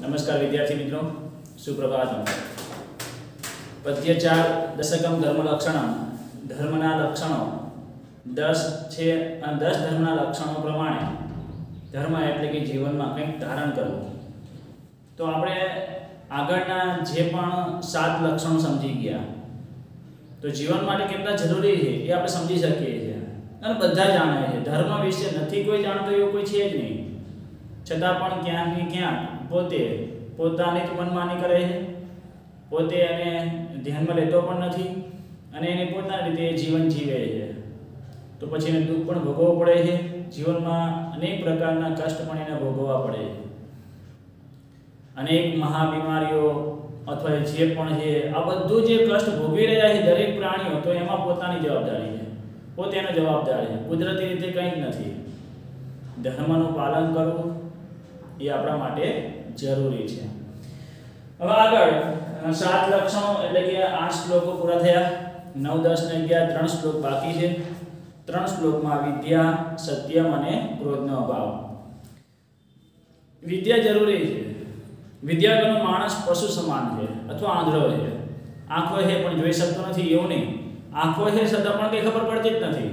नमस्कार विद्यार्थी मित्रों, सुप्रभात। पद्य 4 दशकम धर्म लक्षणम धर्मना लक्षणों 10 છે અને 10 ધર્મના લક્ષણો પ્રમાણે ધર્મ એટલે કે જીવનમાં કંઈક ધારણ કરવું। તો આપણે આગળના જે પણ 7 લક્ષણો સમજી ગયા, તો જીવન માટે કેટલા જરૂરી છે એ આપણે સમજી શકીએ છીએ અને બધા જાણે છે। ધર્મ વિશે નથી કોઈ જાણતો એવું કોઈ છે જ નહીં, છતાં પણ ક્યાંક ને ક્યાંક પોતે પોતાની જ મનમાની કરે છે, પોતે એને ધ્યાનમાં લેતો પણ નથી અને એને પોતાની રીતે જીવન જીવે છે। તો પછી એને દુઃખ પણ ભોગવવું પડે છે, જીવનમાં અનેક પ્રકારના કષ્ટ પણ એને ભોગવવા પડે છે। અનેક મહાબીમારીઓ અથવા જે પણ છે આ બધું જે કષ્ટ ભોગવી રહ્યા છે દરેક પ્રાણીઓ, તો એમાં પોતાની જવાબદારી છે, પોતે એનો જવાબદાર છે, કુદરતી રીતે કંઈ જ નથી। ધર્મનું પાલન કરવું એ આપણા માટે જરૂરી છે। હવે આગળ 7 લક્ષણો એટલે કે 8 શ્લોકો પૂરા થયા। 9, 10 ને 11 3 શ્લોક બાકી છે। 3 શ્લોકમાં વિદ્યા, સત્યમ અને ક્રોધનો અભાવ। વિદ્યા જરૂરી છે। વિદ્યા વગરનો માણસ પશુ સમાન છે અથવા આંધળો છે। આંખો છે પણ જોઈ શકતો નથી એવું નહીં, આંખો છે છતાં પણ કંઈ ખબર પડતી જ નથી।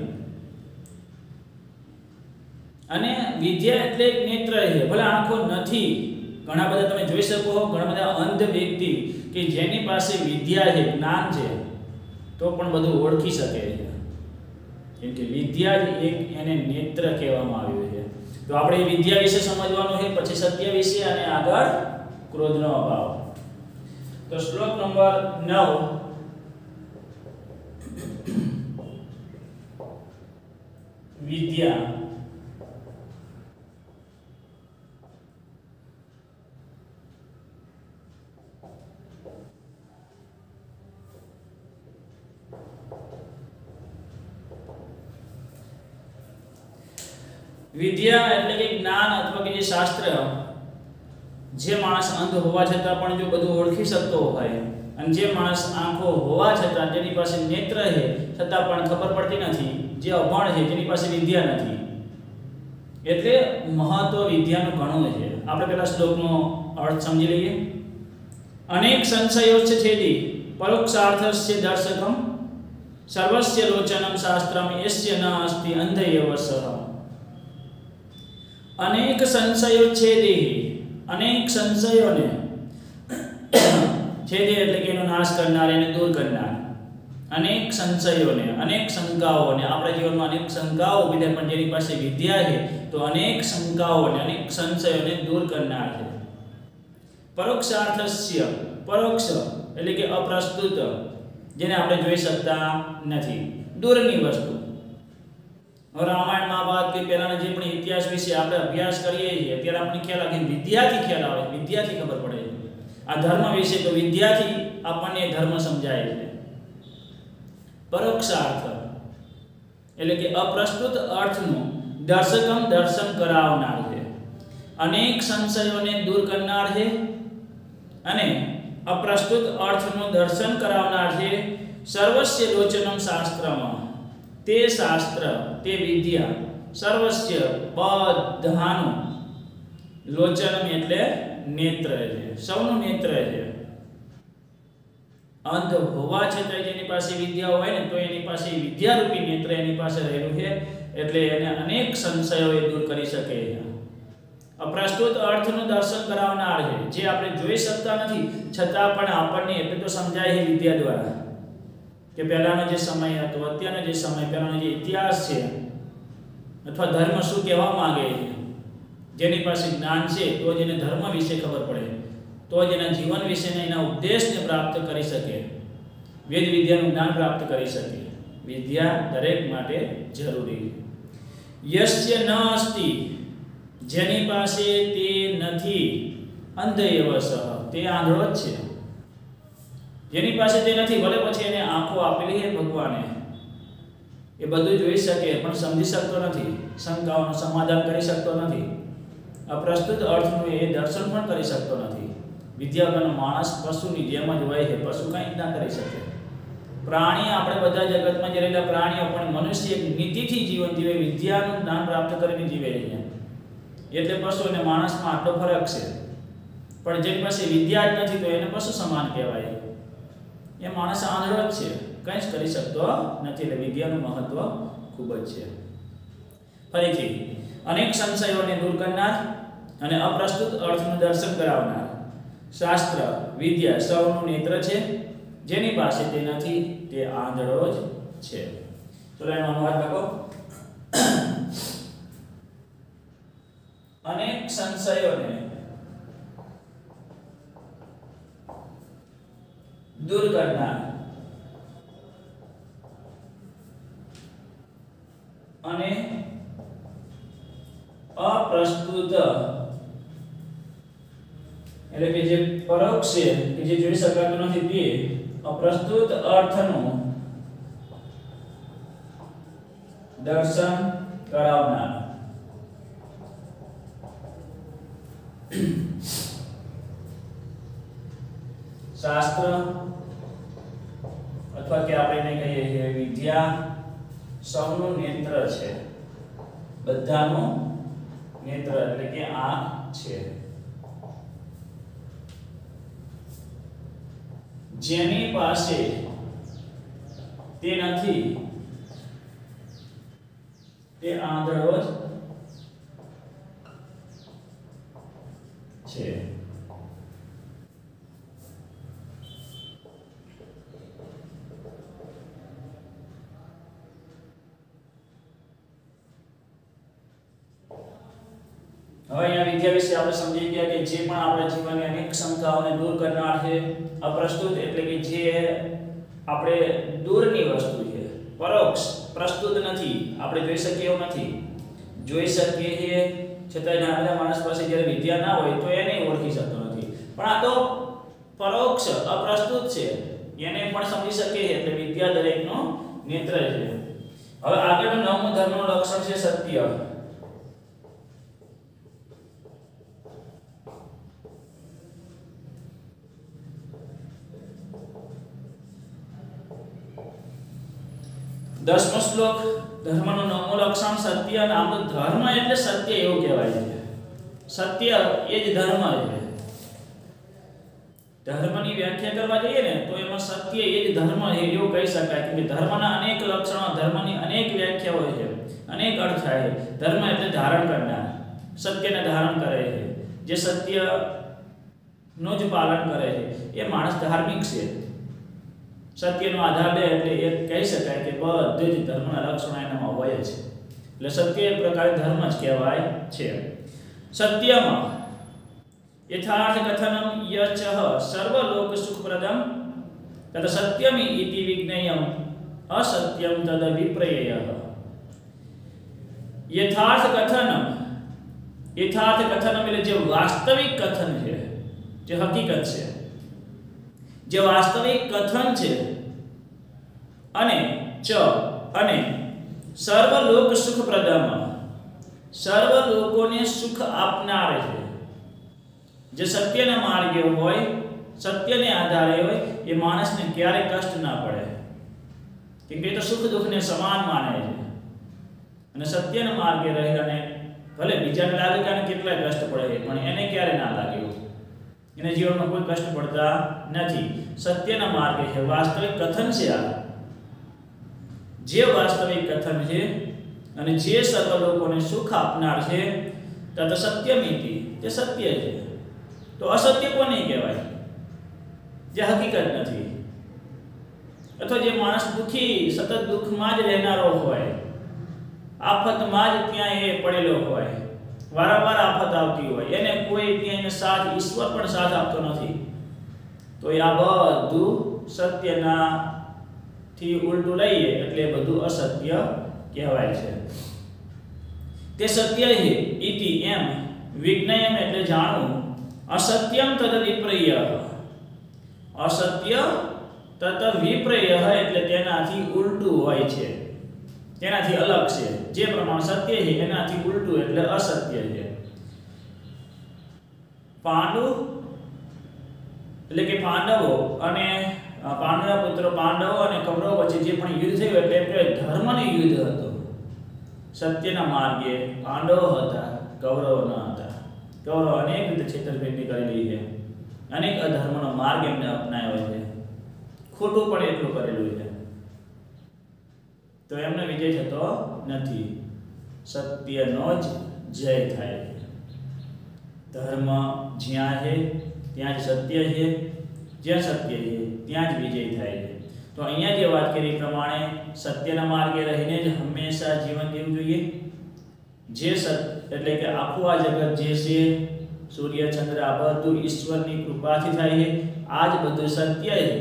અને વિદ્યા એટલે એક નેત્ર છે, ભલે આંખો નથી। ઘણા બધા તમે જોઈ શકો, ઘણા બધા અંધ વ્યક્તિ કે જેની પાસે વિદ્યા છે, જ્ઞાન છે, તો પણ બધું ઓળખી શકે છે, કેમ કે વિદ્યા જ એક એને નેત્ર કહેવામાં આવ્યું છે। તો આપણે વિદ્યા વિશે સમજવાનું છે, પછી સત્ય વિશે અને આગળ ક્રોધનો અભાવ। તો શ્લોક નંબર 9 વિદ્યા। વિદ્યા એટલે કે જ્ઞાન અથવા કે જે શાસ્ત્ર, જે માણસ અંધ હોવા છતાં પણ જો બધું ઓળખી શકતો હોય, અને જે માણસ આંખો હોવા છતાં જેની પાસે નેત્ર છે છતાં પણ ખબર પડતી નથી, જે અભણ છે જેની પાસે વિદ્યા નથી, એટલે મહત્વ વિદ્યાનું ઘણું છે। આપણે પહેલા શ્લોકનો અર્થ સમજી લઈએ। અનેક સંશયો છે છેદી પરોક્ષાર્થસ્ય દર્શકમ સર્વસ્ય લોચનમ શાસ્ત્રમ યસ્ય ન અસ્તિ અંધ એવ સહ। અનેક સંશયો છેદી, અનેક સંશયોને છેદે એટલે કે એનો નાશ કરનાર, એને દૂર કરનાર। અનેક સંશયોને, અનેક શંકાઓને, આપણા જીવનમાં અનેક શંકાઓ ઊભી થાય, પણ જેની પાસે વિદ્યા છે તો અનેક શંકાઓને, અનેક સંશયોને દૂર કરનાર છે। પરોક્ષાર્થસ્ય, પરોક્ષ એટલે કે અપ્રસ્તુત, જેને આપણે જોઈ શકતા નથી, દૂરની વસ્તુ। રામાયણ મહાભારત કે પહેલાના જે પણ ઇતિહાસ વિશે આપણે અભ્યાસ કરીએ છીએ ત્યારે આપણને ખ્યાલ આવે, વિદ્યાથી ખ્યાલ આવે, વિદ્યાથી ખબર પડે છે આ ધર્મ વિશે, તો વિદ્યાથી આપણને ધર્મ સમજાય છે। પરોક્ષાર્થ એટલે કે અપ્રસ્તુત અર્થનું દર્શકમ દર્શન કરાવનાર છે, અનેક સંશયોને દૂર કરનાર છે અને અપ્રસ્તુત અર્થનું દર્શન કરાવનાર છે। સર્વસ્ય લોચનમ શાસ્ત્રમાં, તે શાસ્ત્ર, તે વિદ્યા, સર્વસ્ય બધાનું, લોચનમ એટલે નેત્ર છે, સૌનું નેત્ર છે। અંધ હોવા છતાં જેની પાસે વિદ્યા હોય ને, તો એની પાસે વિદ્યારૂપી નેત્ર એની પાસે રહેલું છે, એટલે એને અનેક સંશયો એ દૂર કરી શકે છે। અપ્રસ્તુત અર્થનું દર્શન કરાવનાર છે, જે આપણે જોઈ શકતા નથી છતાં પણ આપણને એટલે તો સમજાય છે વિદ્યા દ્વારા, કે પહેલાનો જે સમય હતો, અત્યારનો જે સમય, પહેલાનો જે ઇતિહાસ છે અથવા ધર્મ શું કહેવા માંગે છે, જેની પાસે જ્ઞાન છે તો જ એને ધર્મ વિશે ખબર પડે, તો જ એના જીવન વિશેના એના ઉદ્દેશને પ્રાપ્ત કરી શકે, વેદ વિદ્યાનું જ્ઞાન પ્રાપ્ત કરી શકે। વિદ્યા દરેક માટે જરૂરી છે। યસ્ય ન અસ્તિ, જેની પાસે તે નથી, અંધ એવ સહ, તે આંધળો જ છે, જેની પાસે તે નથી, ભલે પછી એને આંખો આપેલી છે ભગવાને, એ બધું જોઈ શકે પણ સમજી શકતો નથી, શંકાઓનું સમાધાન કરી શકતો નથી, અપ્રસ્તુત અર્થનું એ દર્શન પણ કરી શકતો નથી। વિદ્યા વગરનો માણસ પશુની જેમ જ હોય છે, પશુ કંઈ જ ના કરી શકે। પ્રાણી, આપણે બધા જગતમાં જે રહેલા પ્રાણીઓ, પણ મનુષ્ય નીતિથી જીવન જીવે, વિદ્યાનું જ્ઞાન પ્રાપ્ત કરીને જીવે છે, એટલે પશુ અને માણસમાં આટલો ફરક છે। પણ જેની પાસે વિદ્યા જ નથી તો એને પશુ સમાન કહેવાય. એ માણસ આંધળો જ છે, કંઈ જ કરી શકતો નથી. એટલે વિદ્યાનું મહત્વ ખૂબ જ છે. ફરીથી, અનેક સંશયોને દૂર કરનાર અને અપ્રસ્તુત અર્થનું દર્શન કરાવનાર શાસ્ત્ર વિદ્યા સૌનું નેત્ર છે. જેની પાસે તે નથી તે આંધળો જ છે. તો એનો અનુવાદ લખો. અનેક સંશયોને દૂર કરનાર અને અપ્રસ્તુત એટલે કે જે પરોક્ષ છે કે જે જોઈ શકાતું નથી તે અપ્રસ્તુત અર્થનું દર્શન કરાવનાર શાસ્ત્ર અથવા કે આપણે એને કહીએ કે વિદ્યા સૌનું નેત્ર છે. બધાનું નેત્ર એટલે કે આંખ છે. જેની પાસે તે નથી તે આંધળો જ છે. હવે અહીંયા વિદ્યા વિશે આપણે સમજી ગયા કે જે પણ આપણા જીવનની અનેક ક્ષમતાઓને દૂર કરનાર છે. અપ્રસ્તુત એટલે કે જે આપણે દૂરની વસ્તુ છે, પરોક્ષ, પ્રસ્તુત નથી, આપણે જોઈ શકીએ એવું નથી. જોઈ શકીએ છીએ છતાં નાના માણસ પાસે જ્યારે વિદ્યા ના હોય તો એને ઓળખી શકતો નથી. પણ આ તો પરોક્ષ અપ્રસ્તુત છે, એને પણ સમજી શકીએ એટલે વિદ્યા દરેકનો નેત્ર છે. હવે આગળનું 9મું ધર્મનું લક્ષણ છે સત્ય. દસમો શ્લોક ધર્મનું 9મું લક્ષણ સત્ય. અને આમ તો ધર્મ એટલે સત્ય એવું કહેવાય છે. સત્ય એ જ ધર્મ છે. ધર્મની વ્યાખ્યા કરવા જઈએ ને તો એમાં સત્ય એ જ ધર્મ છે એવું કહી શકાય. કે ધર્મના અનેક લક્ષણો, ધર્મની અનેક વ્યાખ્યાઓ છે, અનેક અર્થ થાય. ધર્મ એટલે ધારણ કરનાર, સત્યને ધારણ કરે છે, જે સત્યનું જ પાલન કરે છે એ માણસ ધાર્મિક છે. સત્યનો આધાર લે એટલે એ કહી શકાય કે બધું જ ધર્મના લક્ષણો એનામાં હોય છે. એટલે સત્ય એક પ્રકારે ધર્મ જ કહેવાય છે. સત્યમાં યથાર્થ કથનમ યચ સર્વલોક સુખપ્રદમ તદ સત્યમિ ઇતિ વિજ્ઞેયમ અસત્યમ તદ વિપ્રયઃ. યથાર્થ કથનમ, યથાર્થ કથનમ એટલે જે વાસ્તવિક કથન છે, જે હકીકત છે, જે વાસ્તવિક કથન છે. અને અને સર્વલોક સુખપ્રદમ, સર્વ લોકોને સુખ આપનાર છે. જે સત્યના માર્ગે હોય, સત્યને આધારે હોય એ માણસને ક્યારે કષ્ટ ના પડે. કેમ કે એ તો સુખ દુઃખને સમાન માને છે. અને સત્યના માર્ગે રહે અને ભલે બીજાને લાગે કે આને કેટલા કષ્ટ પડે પણ એને ક્યારે ના લાગે. એને જીવનમાં કોઈ કષ્ટ પડતા નથી. સત્યના માર્ગે છે, વાસ્તવિક કથન છે. આ જે વાસ્તવિક કથન છે અને જે સર્વ લોકોને સુખ આપનાર છે તત સત્યમિતિ, તે સત્ય છે. તો અસત્ય કોને કહેવાય? જે હકીકત નથી. અથવા જે માણસ દુઃખી, સતત દુઃખમાં જ રહેનારો હોય, આફતમાં જ ત્યાં એ પડેલો હોય, વારંવાર આફત આવતી હોય, એને કોઈ ત્યાં સાથ, ઈશ્વર પણ સાથ આપતો નથી, તો આ બધું સત્યના થી ઉલટું લઈએ એટલે બધું અસત્ય કહેવાય છે. તે સત્ય છે ઇતિ એમ, વિજ્ઞેયમ એટલે જાણવું, અસત્યમ તદ વિપ્રયઃ, અસત્ય તત વિપ્રયઃ એટલે તેનાથી ઉલટું હોય છે, તેનાથી અલગ છે. જે પ્રમાણે સત્ય છે એનાથી ઉલટું એટલે અસત્ય છે. પાંડુ એટલે કે પાંડવો અને પાંડવના પુત્ર પાંડવો અને કૌરવો વચ્ચે જે પણ યુદ્ધ થયું એટલે ધર્મનું યુદ્ધ હતું. સત્યના માર્ગે પાંડવો હતા, કૌરવો ન હતા. કૌરવ અનેક રીતે છેતરપિંડી કરેલી છે. અનેક અધર્મનો માર્ગ એમને અપનાવ્યો છે, ખોટું પણ એટલું કરેલું છે, તો એમને વિજય થતો નથી. સત્યનો જ જય થાય છે. ધર્મ જ્યાં છે ત્યાં જ સત્ય છે, જ્યાં સત્ય છે ત્યાં જ વિજય થાય છે. તો અહીંયા જે વાત કરી પ્રમાણે સત્યના માર્ગે રહીને જ હંમેશા જીવન જીવવું જોઈએ. જે એટલે કે આખું આ જગત જે છે, સૂર્ય ચંદ્ર આ બધું ઈશ્વરની કૃપાથી થાય છે. આ જ બધું સત્ય છે,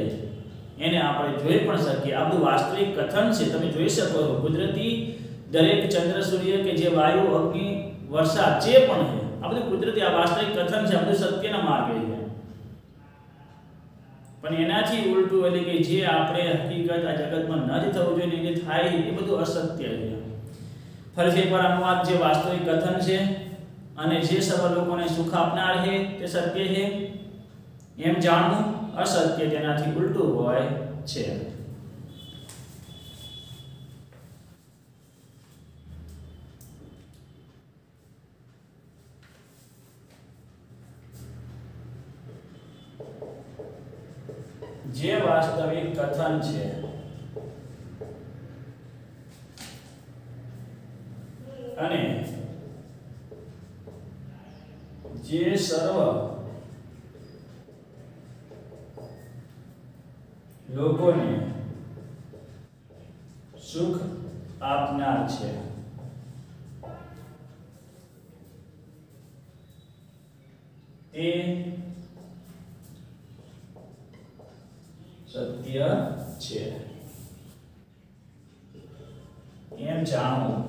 એને આપણે જોઈ પણ શકીએ. આ બધું વાસ્તવિક કથન છે, તમે જોઈ શકો છો. કુદરતી દરેક ચંદ્ર સૂર્ય કે જે વાયુ અગ્નિ વર્ષા જે પણ છે, આ બધું કુદરતી આ વાસ્તવિક કથન છે, આ બધું સત્યના માર્ગે છે. પણ એનાથી ઉલટું એટલે કે જે આપણે હકીકત આ જગતમાં ન જ થવું જોઈએ ને જે થાય એ બધું અસત્ય છે. ફરીથી એકવાર અનુવાદ, જે વાસ્તવિક કથન છે અને જે સર્વ લોકોને સુખ આપનાર છે તે સત્ય છે, એમ જાણવું અસત્ય તેનાથી ઉલટું હોય છે. જે વાસ્તવિક કથન છે અને જે સર્વ લોકોને સુખ આપનાર છે, તે સત્ય છે એમ જાણવું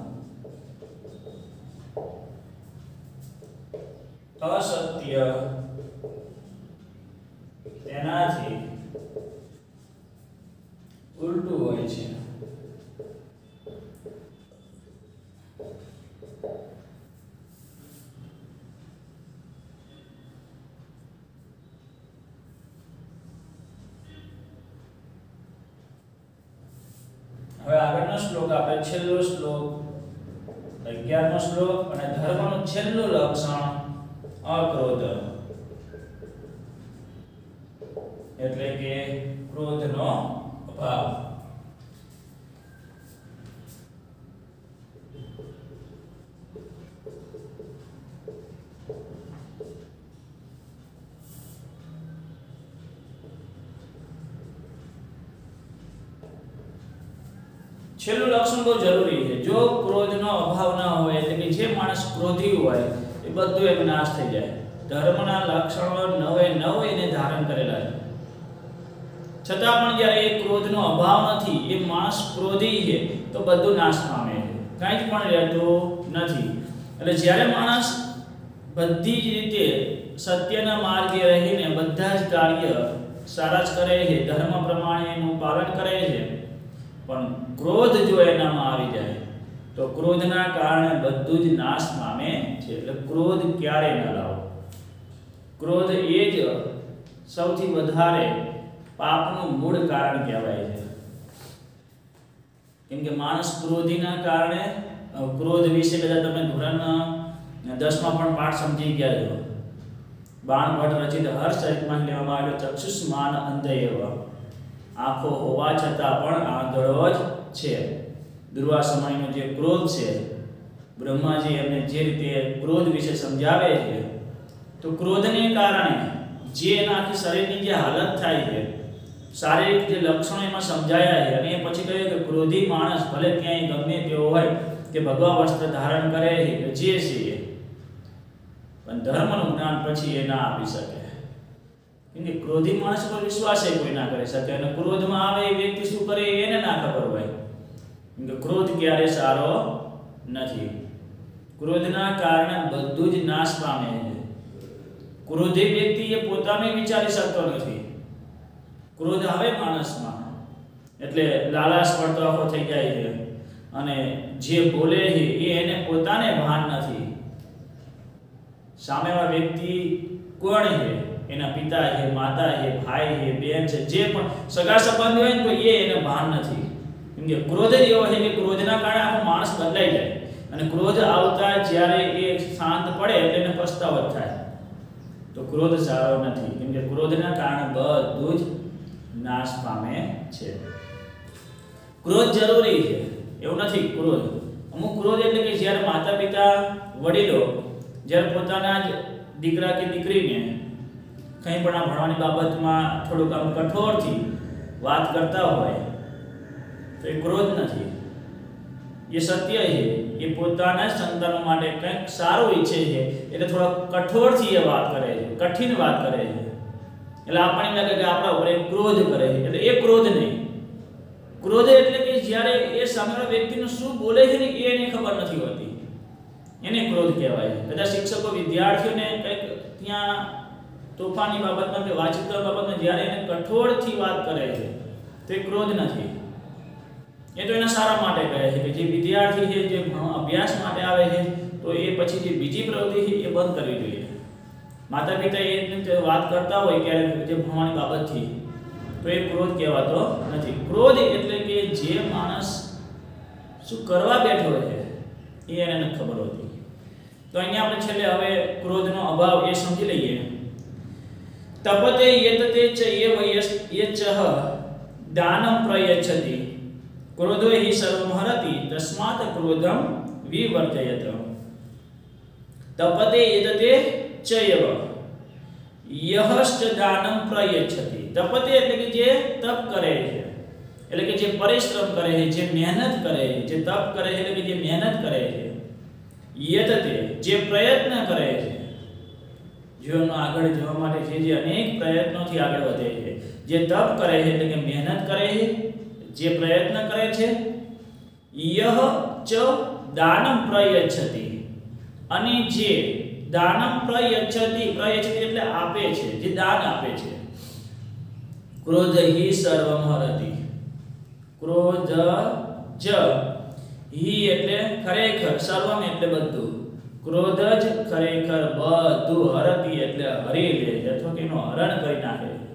અસત્ય તેનાથી ઉલટું હોય છે. હવે આગળનો શ્લોક આપણે છેલ્લો શ્લોક 11મો શ્લોક અને ધર્મનું છેલ્લું લક્ષણ અક્રોધ, એટલે કે ક્રોધનો અભાવ. છેલ્લું લક્ષણ બહુ જરૂરી છે. જો ક્રોધનો અભાવ ના હોય એટલે કે જે માણસ ક્રોધી હોય એ બધું એમ નાશ થઈ જાય. ધર્મના લક્ષણો નવે નવ એને ધારણ કરેલા છે, છતાં પણ જ્યારે એ ક્રોધનો અભાવ નથી, એ માણસ ક્રોધી છે તો બધું નાશ પામે છે, કાંઈ જ પણ રહેતું નથી. એટલે જ્યારે માણસ બધી જ રીતે સત્યના માર્ગે રહીને બધા જ કાર્ય સારા જ કરે છે, ધર્મ પ્રમાણે એનું પાલન કરે છે, પણ ક્રોધ જો એનામાં આવી જાય તો ક્રોધના કારણે બધું જ નાશ પામે છે. એટલે ક્રોધ ક્યારે ન લાવો. ક્રોધ એ જ સૌથી વધારે પાપનું મૂળ કારણ કહેવાય છે. કેમ કે માણસ ક્રોધીના કારણે, ક્રોધ વિશે કદાચ તમે ધોરણ 10માં પણ પાઠ સમજી ગયા છો. બાણભટ્ટ રચિત હર્ષચરિતમાં લેવામાં આવ્યો ચક્ષુષ્માન અંધેયવ, આંખો હોવા છતાં પણ આંધળો જ છે. દુર્વા સમયનો જે ક્રોધ છે, બ્રહ્માજી એમને જે રીતે ક્રોધ વિશે સમજાવે છે, તો ક્રોધને કારણે જે એના આખી શરીરની જે હાલત થાય છે, શારીરિક જે લક્ષણો એમાં સમજાયા છે, અને એ પછી કહ્યું કે ક્રોધી માણસ ભલે ક્યાંય ગમે તેવો હોય કે ભગવા વસ્ત્ર ધારણ કરે છે કે જે છે, પણ ધર્મનું જ્ઞાન પછી એ ના આપી શકે. કેમ કે ક્રોધી માણસ પર વિશ્વાસ કોઈ ના કરી શકે, અને ક્રોધમાં આવે એ વ્યક્તિ શું કરે એને ના ખબર હોય. કેમ કે ક્રોધ ક્યારે સારો નથી. ક્રોધના કારણે બધું જ નાશ પામે છે. ક્રોધી વ્યક્તિ એ પોતાને વિચારી શકતો નથી. ક્રોધ આવે માણસમાં એટલે લાલાશ પડતો આખો થઈ જાય છે, અને જે બોલે છે એ એને પોતાને ભાન નથી. સામેવાળા વ્યક્તિ કોણ છે, એના પિતા છે, માતા છે, ભાઈ છે, બેન છે, જે પણ સગા સંબંધ હોય ને તો એ એને ભાન નથી. કેમ કે ક્રોધ જ એવો છે કે ક્રોધના કારણે આખો માણસ બદલાઈ જાય, અને ક્રોધ આવતા જ્યારે એ શાંત પડે એટલે એને પસ્તાવો થાય. તો ક્રોધ સારો નથી, કેમ કે ક્રોધના કારણે બધું જ નાશ પામે છે. ક્રોધ જરૂરી છે એવું નથી. ક્રોધ અમુક ક્રોધ એટલે કે જ્યારે માતા પિતા વડીલો જ્યારે પોતાના જ દીકરા કે દીકરીને કંઈ પણ આ ભણવાની બાબતમાં થોડુંક આમ કઠોરથી વાત કરતા હોય તો એ ક્રોધ નથી, એ સત્ય છે. એ પોતાના સંતાનો માટે કંઈક સારું ઈચ્છે છે એટલે થોડા કઠોરથી એ વાત કરે છે, કઠિન વાત કરે છે, એટલે આપણને લાગે કે આપણા ઉપર ક્રોધ કરે છે. એટલે એ ક્રોધ નહીં. ક્રોધ એટલે કે જ્યારે એ સામેવાળા વ્યક્તિનું શું બોલે છે ને એ એને ખબર નથી હોતી, એને ક્રોધ કહેવાય. બધા શિક્ષકો વિદ્યાર્થીઓને કંઈક ત્યાં તોફાની બાબતમાં કે વાંચિતા બાબતમાં જ્યારે એને કઠોરથી વાત કરે છે તો એ ક્રોધ નથી. એ તો એના સારા માટે કહે છે કે જે વિદ્યાર્થી છે જે અભ્યાસ માટે આવે છે તો એ પછી જે બીજી પ્રવૃત્તિ છે એ બંધ કરવી જોઈએ. માતા પિતા એ વાત કરતા હોય ક્યારેક જે ભણવાની બાબતથી તો એ ક્રોધ કહેવાતો નથી. ક્રોધ એટલે કે જે માણસ શું કરવા બેઠો છે એ એને નથી ખબર હોતી. તો અહીંયા આપણે છેલ્લે હવે ક્રોધનો અભાવ એ સમજી લઈએ. તપતે યતતે ચ એવ યચ્છ દાનમ પ્રયચ્છતિ ક્રોધો હિ સર્વમ હરતિ તસ્માત ક્રોધમ વિવર્જયત. તપતે યતતે ચ એવ યહશ્ચ દાનમ પ્રયચ્છતિ. તપતે એટલે કે જે તપ કરે છે, એટલે કે જે પરિશ્રમ કરે છે, જે મહેનત કરે છે, જે તપ કરે છે એટલે કે જે મહેનત કરે છે. યતતે જે પ્રયત્ન કરે છે, જીવનમાં આગળ જવા માટે જે અનેક પ્રયત્નોથી આગળ વધે છે, જે તપ કરે છે એટલે કે મહેનત કરે છે, જે પ્રયત્ન કરે છે. યહ ચ દાનમ પ્રયચ્છતિ અને જે દાનમ પ્રયચ્છતિ, પ્રયચ્છતિ એટલે આપે છે, જે દાન આપે છે. ક્રોધ હિ સર્વમ હરતિ. ક્રોધ જ હિ એટલે ખરેખર, સર્વમ એટલે બધું, ક્રોધ જ ખરેખર બધું, હરતિ એટલે હરી લે છે અથવા કે એનું હરણ કરી નાખે છે,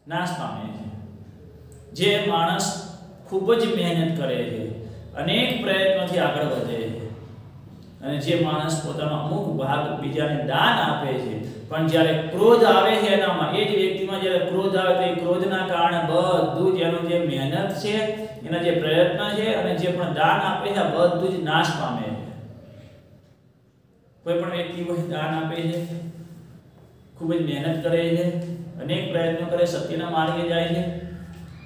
નાશ પામે છે. જે માણસ ખૂબ જ મહેનત કરે છે, અનેક પ્રયત્નોથી આગળ વધે છે અને જે માણસ પોતાનો અમુક ભાગ બીજાને દાન આપે છે પણ જ્યારે ક્રોધ આવે છે એનામાં, એ જ વ્યક્તિમાં જ્યારે ક્રોધ આવે તો એ ક્રોધના કારણે બધું જ એનું જે મહેનત છે, એના જે પ્રયત્ન છે અને જે પણ દાન આપે છે આ બધું જ નાશ પામે છે. કોઈ પણ વ્યક્તિ કોઈ દાન આપે છે, ખૂબ જ મહેનત કરે છે, અનેક પ્રયત્નો કરે, સત્યના માર્ગે જાય છે,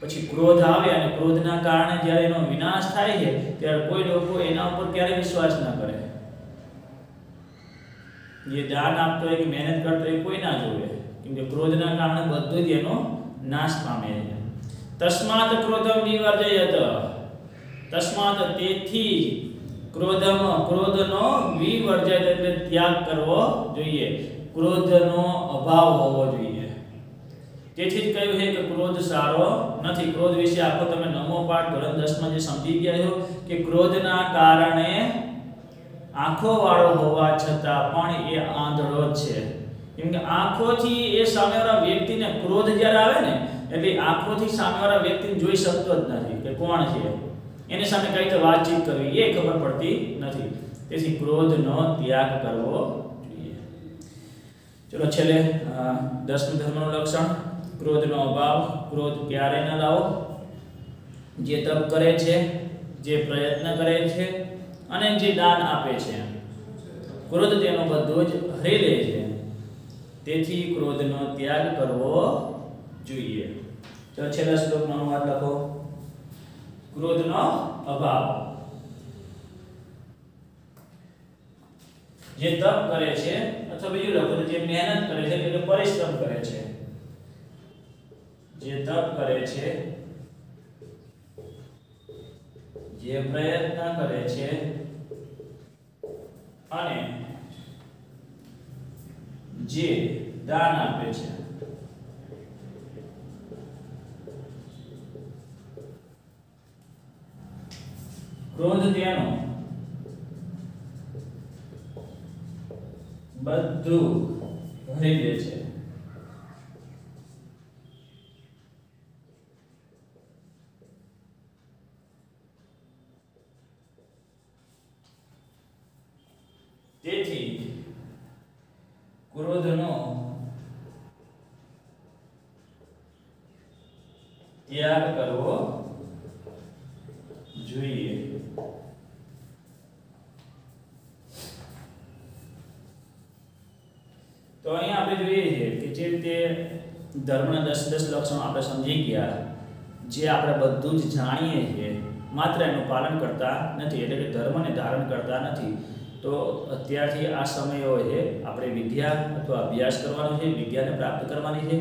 પછી ક્રોધ આવે અને ક્રોધના કારણે જ્યારે એનો વિનાશ થાય છે ત્યારે કોઈ લોકો એના ઉપર ક્યારે વિશ્વાસ ન કરે. જે દાન આપતો હોય કે મહેનત કરતો હોય કોઈ ના જોવે, કેમ કે ક્રોધના કારણે બધું જ એનો નાશ પામે છે. તસ્માત ક્રોધમ વિવર્જયત. તસ્માત તેથી ક્રોધનો વિવર્જયત એટલે ત્યાગ કરવો જોઈએ, ક્રોધનો અભાવ હોવો જોઈએ. તેથી જ કહ્યું છે કે ક્રોધ સારો નથી. ક્રોધ વિશે આખો તમે 9મો પાઠ ધોરણ 10 માં જે સમજી ગયા છો કે ક્રોધના કારણે આંખો વાળો હોવા છતાં પણ એ આંધળો છે. કેમ કે આંખોથી એ સામેવાળા વ્યક્તિને ક્રોધ જ્યારે આવે ને એટલે આંખોથી સામેવાળા વ્યક્તિને જોઈ શકતો જ નથી કે કોણ છે, એની સામે કઈ રીતે વાતચીત કરવી એ ખબર પડતી નથી. તેથી ક્રોધનો ત્યાગ કરવો જોઈએ. ચલો છેલ્લે 10મું ધર્મનું લક્ષણ, ક્રોધનો અભાવ. ક્રોધ ક્યારે ન લાવો. જે તપ કરે છે, જે પ્રયત્ન કરે છે અને જે દાન આપે છે, ક્રોધ તેનો બધો જ હરી લે છે. તેથી ક્રોધનો ત્યાગ કરવો જોઈએ. તો છેલ્લા શ્લોકનો અનુવાદ લખો. ક્રોધનો અભાવ. જે તપ કરે છે અથવા બીજું લખો તો જે મહેનત કરે છે એટલે પરિશ્રમ કરે છે, જે તપ કરે છે, જે પ્રયત્ન કરે છે અને જે દાન આપે છે. ક્રોધ તેનો બધું ભરી દે છે. તેથી ક્રોધનો ત્યાગ કરવો જોઈએ। તો અહીંયા આપણે જોઈએ છે કે જે રીતે ધર્મના 10 લક્ષણો આપણે સમજી ગયા, જે આપણે બધું જ જાણીએ છીએ, માત્ર એનું પાલન કરતા નથી, એટલે કે ધર્મને ધારણ કરતા નથી। તો અત્યારથી આ સમયો છે આપણે વિદ્યા અથવા અભ્યાસ કરવાનો છે, વિદ્યાને પ્રાપ્ત કરવાની છે।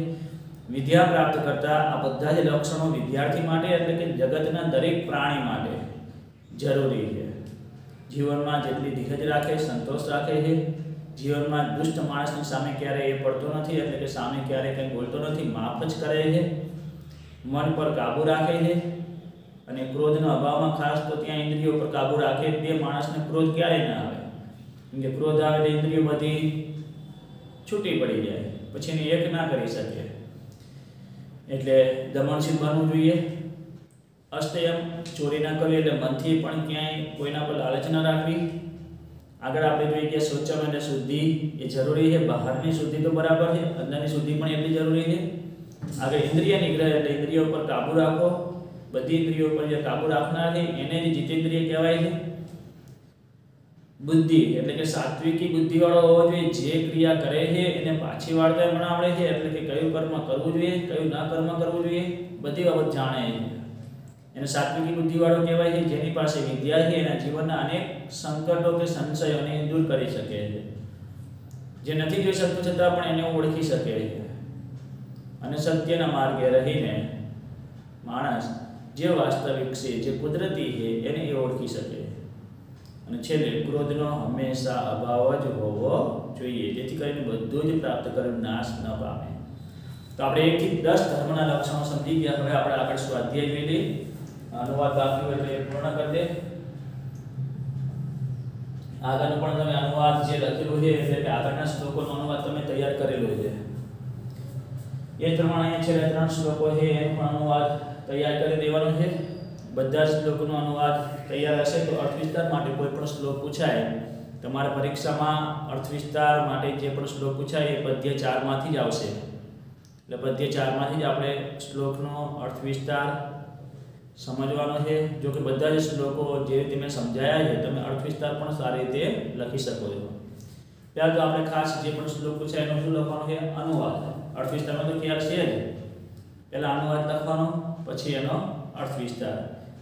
વિદ્યા પ્રાપ્ત કરતા આ બધા જ લક્ષણો વિદ્યાર્થી માટે એટલે કે જગતના દરેક પ્રાણી માટે જરૂરી છે। જીવનમાં જેટલી ધીરજ રાખે, સંતોષ રાખે છે, જીવનમાં દુષ્ટ માણસની સામે ક્યારેય એ પડતો નથી, એટલે કે સામે ક્યારેય કંઈ બોલતો નથી, માફ જ કરે છે, મન પર કાબુ રાખે છે, અને ક્રોધના અભાવમાં ખાસ તો ત્યાં ઇન્દ્રિયો પર કાબુ રાખે, તે માણસને ક્રોધ ક્યારેય ના આવે, કેમ કે ક્રોધ આવે તો ઇન્દ્રિયો બધી છૂટી પડી જાય, પછી એને એક ના કરી શકે, એટલે દમનશીલ બનવું જોઈએ। અસ્તયમ, ચોરી ના કરવી, એટલે મનથી પણ ક્યાંય કોઈના પર લાલચ ન રાખવી। આગળ આપણે જોઈએ કે શૌચમ એટલે શુદ્ધિ એ જરૂરી છે, બહારની શુદ્ધિ તો બરાબર છે, અંદરની શુદ્ધિ પણ એટલી જરૂરી છે। આગળ ઇન્દ્રિય નિગ્રહ એટલે ઇન્દ્રિયો પર કાબુ રાખો, બધી ઇન્દ્રિયો પર જે કાબુ રાખનાર છે એને જ જીતેન્દ્રિય કહેવાય છે। બુદ્ધિ એટલે કે સાત્વિકી બુદ્ધિવાળો હોવો જોઈએ, જે ક્રિયા કરે છે એને પાછી વાળતા પણ આવડે છે, એટલે કે કયું કર્મ કરવું જોઈએ, કયું ના કર્મ કરવું જોઈએ, બધી બાબત જાણે છે, એને સાત્વિકી બુદ્ધિવાળો કહેવાય છે। જેની પાસે વિદ્યા છે એના જીવનના અનેક સંકટો કે સંશયોને દૂર કરી શકે છે, જે નથી જોઈ શકતું છતાં પણ એને ઓળખી શકે છે, અને સત્યના માર્ગે રહીને માણસ જે વાસ્તવિક છે, જે કુદરતી છે એને એ ઓળખી શકે છે। અને છેલ્લે ક્રોધનો હંમેશા અભાવ જ હોવો જોઈએ, જેથી કરીને બધું જ પ્રાપ્ત કરેલું નાશ ન પામે। તો આપણે 1 થી 10 ધર્મના લક્ષણો સમજી ગયા। હવે આપણે આગળ સ્વાધ્યાય જોઈ લઈએ। અનુવાદ બાકી હોય એટલે પૂર્ણ કરી દે। આગળનું પણ તમે અનુવાદ જે લખેલું છે એટલે કે આગળના શ્લોકોનો અનુવાદ તમે તૈયાર કરેલો છે, એ જ પ્રમાણે અહીંયા છેલ્લા 3 શ્લોકો છે એનો પણ અનુવાદ તૈયાર કરી દેવાનો છે। બધા શ્લોકોનો અનુવાદ તૈયાર હશે તો અર્થ વિસ્તાર માટે કોઈ પણ શ્લોક પૂછાય, તમારા પરીક્ષામાં અર્થ વિસ્તાર માટે જે પણ શ્લોક પૂછાય એ પદ્ય 4 માંથી જ આવશે, એટલે પદ્ય 4 માંથી જ આપણે શ્લોકનો અર્થ વિસ્તાર સમજવાનો છે। જો કે બધા જ શ્લોકો જે રીતે મેં સમજાયા છે તમે અર્થ વિસ્તાર પણ સારી રીતે લખી શકો છો। ત્યાર તો આપણે ખાસ જે પણ શ્લોક પૂછાય એનો શું લખવાનો છે? અનુવાદ। અર્થ વિસ્તારમાં તો ખ્યાલ છે જ, પહેલા અનુવાદ લખવાનો, પછી એનો અર્થ વિસ્તાર,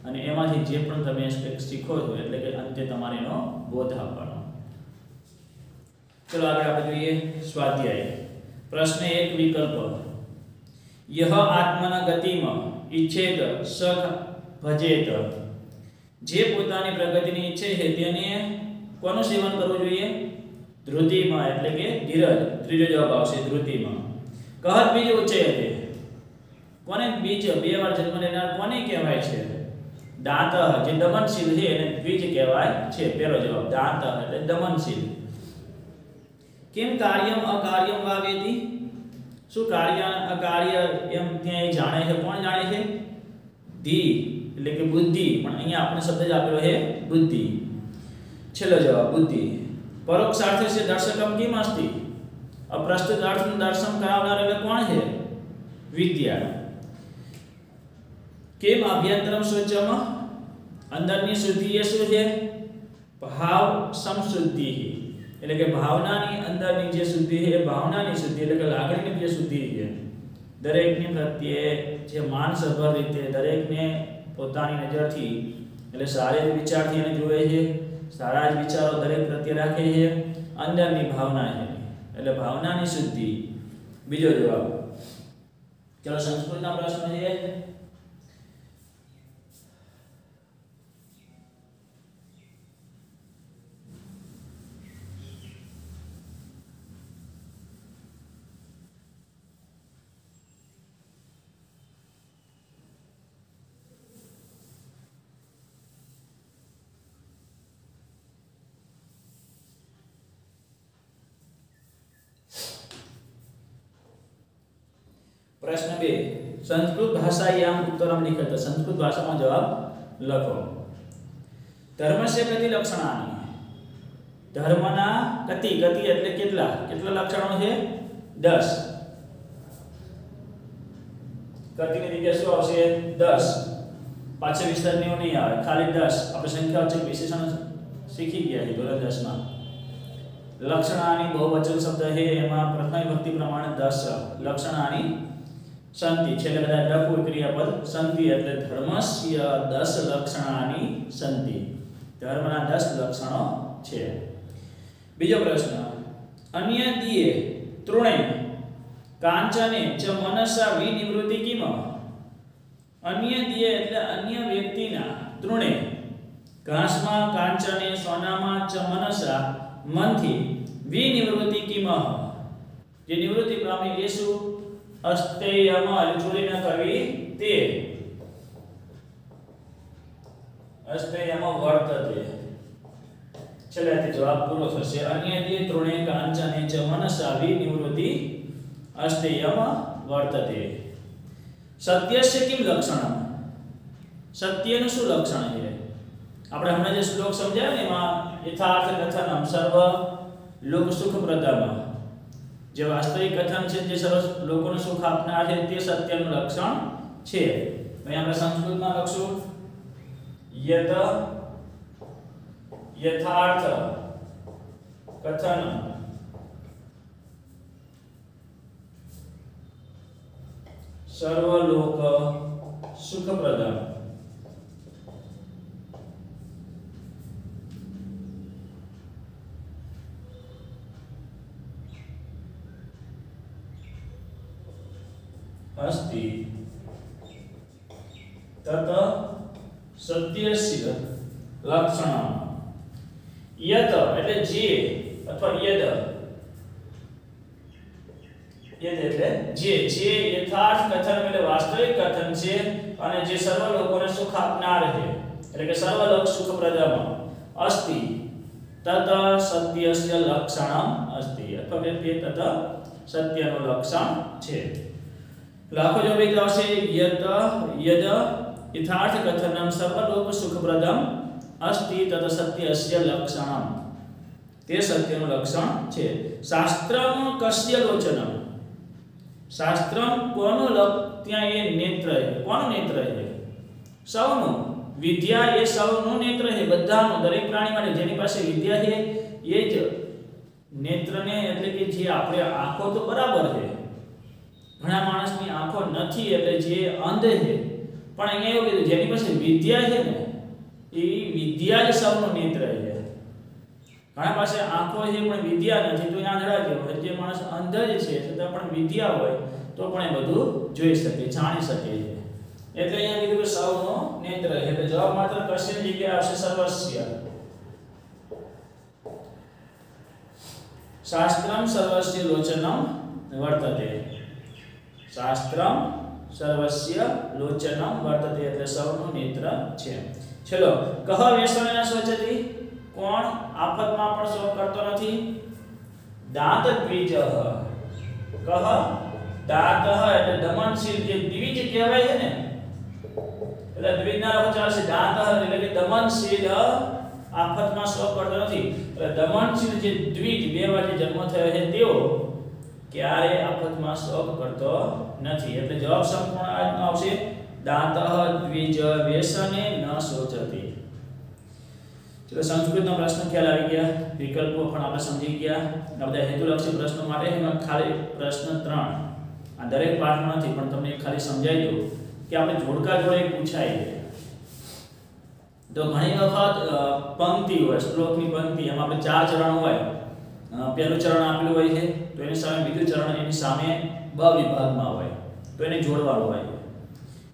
અને એમાંથી જે પણ તમે શીખો છો એટલે કે અંતે તમારે એનો બોધ આપવાનો। ચલો આગળ આપણે જોઈએ સ્વાધ્યાય। પ્રશ્ન 1 વિકલ્પ यह आत्मना गतिम इच्छेद सख भजेत, जे પોતાની પ્રગતિની ઈચ્છે છે તેને કોનું સેવન કરવું જોઈએ? ધૃતિમાં એટલે કે ધીરજ। ત્રીજો જવાબ આવશે ધૃતિમાં। કહત બીજ ઉચ્ચયતે, કોને બીજ બે વાર જન્મ લેનાર કોને કહેવાય છે? દાંત, જે દમનશીલ છે એને દ્વિજ કહેવાય છે। પહેલો જવાબ દાંત એટલે દમનશીલ। કેમ કાર્યમ અકાર્યમ વાવેતી, શું કાર્ય અકાર્ય એમ ત્યાં જાણે છે? કોણ જાણે છે? ધી એટલે કે બુદ્ધિ, પણ અહીંયા આપણે શબ્દ જ આપેલો છે બુદ્ધિ। છેલ્લો જવાબ બુદ્ધિ। પરોક્ષાર્થ છે દર્શકમ કિમ અસ્તિ, અપ્રસ્તુત અર્થનું દર્શન કરાવનાર એટલે કોણ છે? વિદ્યા। કેમ અભ્યંતરમ શૌચમ, અંદરની શુદ્ધિ એ શું છે? ભાવ સમશુદ્ધિ, એટલે કે ભાવનાની અંદરની જે શુદ્ધિ છે એ ભાવનાની શુદ્ધિ એટલે કે લાગણીની જે શુદ્ધિ છે। દરેકની પ્રત્યે જે માનસભર રીતે દરેકને પોતાની નજરથી એટલે સારા વિચારથી એને જોવે છે, સારા જ વિચારો દરેક પ્રત્યે રાખે છે, અંદરની ભાવના છે એટલે ભાવનાની શુદ્ધિ। બીજો જવાબ। ચલો સંસ્કૃતના પ્રશ્ન છે। प्रश्न 2 संस्कृत भाषायाम उत्तरम लिखत, संस्कृत भाषाમાં જવાબ લખો। ધર્મસ્ય કતિ લક્ષણાની, ધર્મના કતિ, કતિ એટલે કેટલા, કેટલા લક્ષણો છે? 10। ગતિની જગ્યાએ શું આવશે 10 પાછળ વિસ્તારની નહીં આવે ખાલી 10 આપણે સંખ્યાવાચક વિશેષણ શીખી ગયા છે ધોરણ 10 માં લક્ષણાની બહુવચન શબ્દ છે એમાં પ્રથમ વિભક્તિ પ્રમાણે 10 લક્ષણાની સંતિ છેલ્લે બધા ડકુ ક્રિયાપદ સંતિ એટલે ધર્મસ્ય 10 લક્ષણાની સંતિ ધર્મના 10 લક્ષણો છે બીજો પ્રશ્ન અન્ય દિયે તૃણે કાંચને ચ મનસા વિનિવૃત્તિ કિમ અન્ય દિયે એટલે અન્ય વ્યક્તિના તૃણે ઘાસમાં કાંચને સોનામાં ચ મનસા મનથી વિનિવૃત્તિ કિમ જે નિવૃત્તિ પામે એ શું અસ્તેયમ ચોરી ન કરવી તે અસ્તેયમ વર્તતે છેલ્લેથી જવાબ પૂરો થશે અન્ય દિયે તૃણે કાંચને ચ મનસા વિનિવૃત્તિ અસ્તેયમ વર્તતે સત્યસ્ય કિમ લક્ષણમ સત્યનું શું લક્ષણ છે આપણે હમણાં જે શ્લોક સમજાયો ને એમાં યથાર્થ કથનમ સર્વ લોક સુખપ્રદમ જે વાસ્તવિક કથન છે જે સર્વ લોકોને સુખ આપનાર છે તે સત્યનું લક્ષણ છે અહીં આપણે સંસ્કૃતમાં લખશું યથાર્થ કથનમ સર્વલોક સુખપ્રદમ अस्ति तत सत्यस्य लक्षणम यत એટલે જે અથવા યદ એટલે જે યથાર્થ કથન એટલે વાસ્તવિક કથન છે અને જે સર્વ લોકોને સુખ આપનાર છે એટલે કે સર્વ લોક સુખપ્રદમ अस्ति तत सत्यस्य लक्षणम अस्ति અથવા કે તે તત સત્યનું લક્ષણ છે लाखों जो भी आवश्य यद यथार्थ कथनम सर्वलोक सुखप्रदम अस्ति तत सत्यस्य लक्षणम ते सत्यનું લક્ષણ છે શાસ્ત્રમ કસ્ય લોચનમ શાસ્ત્રમ કોનું ત્યાં એ નેત્ર છે કોનું નેત્ર છે સૌનું વિદ્યા એ સૌનું નેત્ર છે બધાનું દરેક પ્રાણી માટે જેની પાસે વિદ્યા છે એ જ નેત્રને એટલે કે જે આપણે આંખો તો બરાબર છે ઘણા માણસની આંખો નથી એટલે જે અંધ છે પણ અહીંયા એવું કીધું જેની પાસે વિદ્યા છે ને એ વિદ્યા જ સૌનું નેત્ર છે ઘણા પાસે આંખો છે પણ વિદ્યા નથી તો આંધળા કહેવાય જે માણસ અંધ જ છે છતાં પણ વિદ્યા હોય તો પણ એ બધું જોઈ શકે જાણી શકે છે એટલે અહીંયા કીધું કે સૌનું નેત્ર છે એટલે જવાબ માત્ર કશ્યની જગ્યાએ આવશે સર્વસ્ય શાસ્ત્રમ સર્વસ્ય લોચનમ વર્તતે શાસ્ત્રમ સર્વસ્ય લોચનમ વર્તતે એટલે સૌનું નેત્ર છે ચલો કહ વ્યસનેન સ્વચતિ કોણ આફતમાં પણ શોક કરતો નથી દાંત દ્વિજ કહ દાંત એટલે દમનશીલ જે દ્વિજ કહેવાય છે ને એટલે દ્વિજના અર્થ ચાલશે દાંત એટલે કે દમનશીલ આફતમાં શોક કરતો નથી એટલે દમનશીલ જે દ્વિજ બે વાર જન્મ થયો છે તેઓ ક્યારે આફતમાં શોક કરતો નથી એટલે જવાબ સંપૂર્ણ આજનો આવશે દાંતઃ દ્વિજ વ્યસને ન શોચતિ ચલો સંસ્કૃતનો પ્રશ્ન ખ્યાલ આવી ગયા વિકલ્પો પણ આપણે સમજી ગયા આ બધા હેતુલક્ષી પ્રશ્નો માટે એમાં ખાલી પ્રશ્ન 3 આ દરેક પાઠમાં નથી પણ તમને ખાલી સમજાઈ દઉં કે આપણે જોડકા જોડે પૂછાય છે તો ઘણી વખત પંક્તિ હોય શ્લોકની પંક્તિ એમાં આપણે 4 ચરણ હોય પહેલું ચરણ આપેલું હોય છે તો એની સામે બીજું ચરણ એની સામે બ વિભાગમાં હોય તો એને જોડવાનું હોય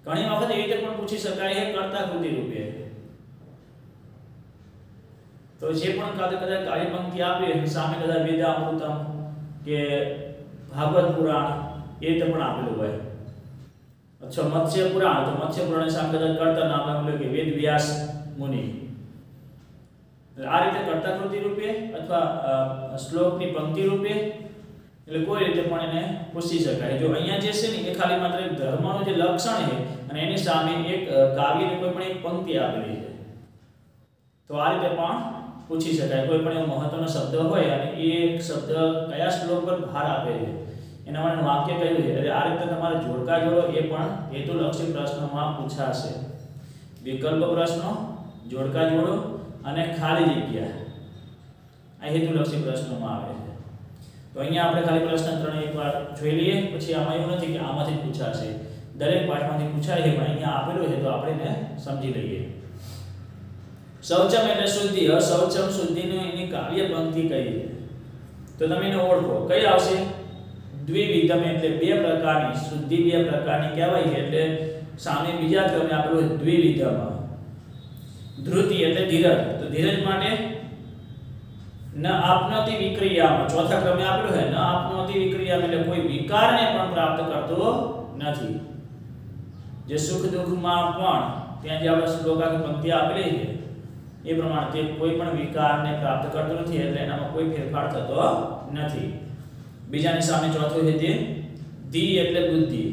ઘણી વખત એ રીતે પણ પૂછી શકાય છે કર્તા કૃતિ રૂપે તો જે પણ કદાચ કાળી પંક્તિ આપે એની સામે કદાચ વેદામૃતમ કે ભાગવત પુરાણ એ રીતે પણ આપેલું હોય अच्छा मत्स्य पुराण तो मत्स्य पुराण साम कदाच कर्ता नाम आपेલું કે વેદ વ્યાસ મુનિ આ રીતે કર્તા કૃતિ રૂપે અથવા શ્લોકની પંક્તિ રૂપે એટલે કોઈ રીતે પણ એને પૂછી શકાય જો અહીંયા જે છે ને એ ખાલી માત્ર એક ધર્મનું જે લક્ષણ છે અને એની સામે એક કાવ્યની કોઈ પણ એક પંક્તિ આપેલી છે તો આ રીતે પણ પૂછી શકાય કોઈ પણ એવો મહત્વનો શબ્દ હોય અને એ શબ્દ કયા શ્લોક પર ભાર આપે છે એના માટેનું વાક્ય કયું છે? એટલે આ રીતે તમારે જોડકા જોડો એ પણ હેતુલક્ષી પ્રશ્નોમાં પૂછાશે. વિકલ્પ પ્રશ્નો, જોડકા જોડો અને ખાલી જગ્યા આ હેતુલક્ષી પ્રશ્નોમાં આવે છે. તો અહીંયા આપણે ખાલી પ્રશ્ન 3 એકવાર જોઈ લઈએ. પછી આમાં એવું નથી કે આમાંથી જ પૂછાશે, દરેક પાઠમાંથી પૂછાય છે, પણ અહીંયા આપેલું છે તો આપણે એને સમજી લઈએ. શૌચમ એટલે શુદ્ધિ. અશૌચમ શુદ્ધિની એની કાવ્ય પંક્તિ કઈ છે? તો તમે એને ઓળખો. કઈ આવશે? દ્વિવિધમ એટલે બે પ્રકારની શુદ્ધિ, બે પ્રકારની કહેવાય છે. એટલે સામે બીજા ક્રમે આપેલું દ્વિવિધમ. ધૃતિ એટલે ધીરજ. તો ધીરજ માટે ન આપનોતિ વિક્રિયામાં ચોથા ક્રમે આપેલું છે. ન આપનોતિ વિક્રિયામાં એટલે કોઈ વિકારને પણ પ્રાપ્ત કરતો નથી. જે સુખ દુઃખમાં પણ ત્યાં જે આપણે શ્લોકાની પંક્તિ આપેલી છે એ પ્રમાણે તે કોઈ પણ વિકારને પ્રાપ્ત કરતો નથી, એટલે એનામાં કોઈ ફેરફાર થતો નથી. બીજાની સામે ચોથું છે તે ધિ એટલે બુદ્ધિ.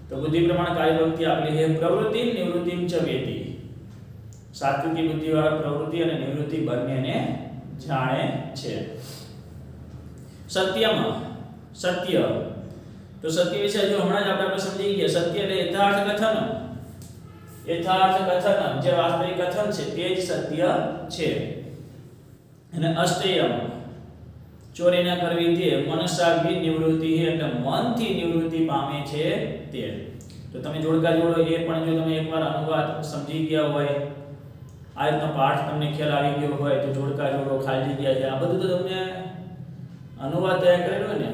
તો બુદ્ધિ પ્રમાણે કાર્ય પંક્તિ આપેલી છે. પ્રવૃત્તિ નિવૃત્તિમ ચ વેતિ. સાત્વિકી બુદ્ધિવાળા પ્રવૃત્તિ અને નિવૃત્તિ બંનેને જાણે છે. સત્યમ સત્ય. તો સત્ય વિશે જો હમણાં જ આપણે સમજી ગયા. સત્ય એટલે યથાર્થ કથન. યથાર્થ કથન જે વાસ્તવિક કથન છે તે જ સત્ય છે. અને અષ્ટેયમ ચોરી ન કરવી તે મનસાભી નિવૃત્તિ એટલે મનથી નિવૃત્તિ પામે છે તે. તો તમે જોડકા જોડો એ પણ જો તમે એકવાર અનુવાદ સમજી ગયા હોય, આ રીતનો પાઠ તમને ખ્યાલ આવી ગયો હોય તો જોડકા જોડો, ખાલી જગ્યા છે, આ બધું તો તમને અનુવાદ તૈયાર કરેલો હોય ને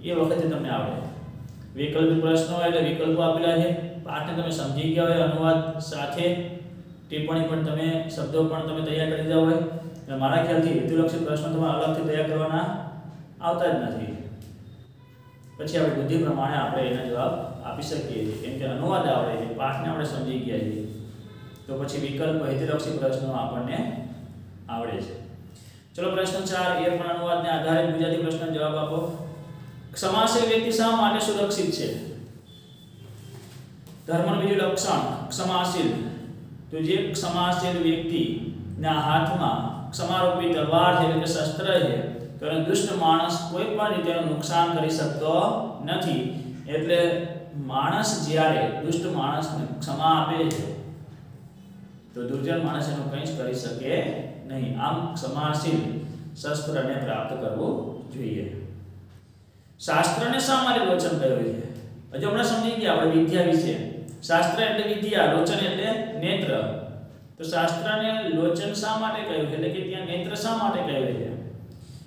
એ વખતે તમને આવડે. વૈકલ્પિક પ્રશ્નો એટલે વિકલ્પો આપેલા છે, પાઠને તમે સમજી ગયા હોય અનુવાદ સાથે, ટિપ્પણી પણ તમે શબ્દો પણ તમે તૈયાર કરી દીધા હોય. અને મારા ખ્યાલથી હેતુલક્ષી પ્રશ્નો તમારે અલગથી તૈયાર કરવાના આવતા જ નથી. પછી આપણે બુદ્ધિ પ્રમાણે આપણે એના જવાબ આપી શકીએ છીએ, કેમ કે અનુવાદ આવડે છે, પાઠને આપણે સમજી ગયા છીએ. તો પછી વિકલ્પ હેતુલક્ષી પ્રશ્નો આપણને આવડે છે. ચલો પ્રશ્ન 4 એ પણ અનુવાદને આધારે ગુજરાતી પ્રશ્નનો જવાબ આપો. ક્ષમાશીલ વ્યક્તિ શા માટે સુરક્ષિત છે? ધર્મનું બીજું લક્ષણ ક્ષમાશીલ. તો જે ક્ષમાશીલ વ્યક્તિના હાથમાં ક્ષમારૂપી તલવાર છે એટલે કે શસ્ત્ર છે, તો દુષ્ટ માણસ કોઈ પણ રીતે નુકસાન કરી શકતો નથી. એટલે માણસ જ્યારે દુષ્ટ માણસને ક્ષમા આપે છે તો દુર્જન માણસ એનું કંઈ જ કરી શકે નહીં. આમ ક્ષમાશીલ શસ્ત્રને પ્રાપ્ત કરવું જોઈએ. શાસ્ત્રને શા માટે લોચન કહ્યું છે? હજુ હમણાં સમજી ગયા આપણે વિદ્યા વિશે. શાસ્ત્ર એટલે વિદ્યા, લોચન એટલે નેત્ર. તો શાસ્ત્રને લોચન શા માટે કહ્યું છે? એટલે કે ત્યાં નેત્ર શા માટે કહ્યું છે?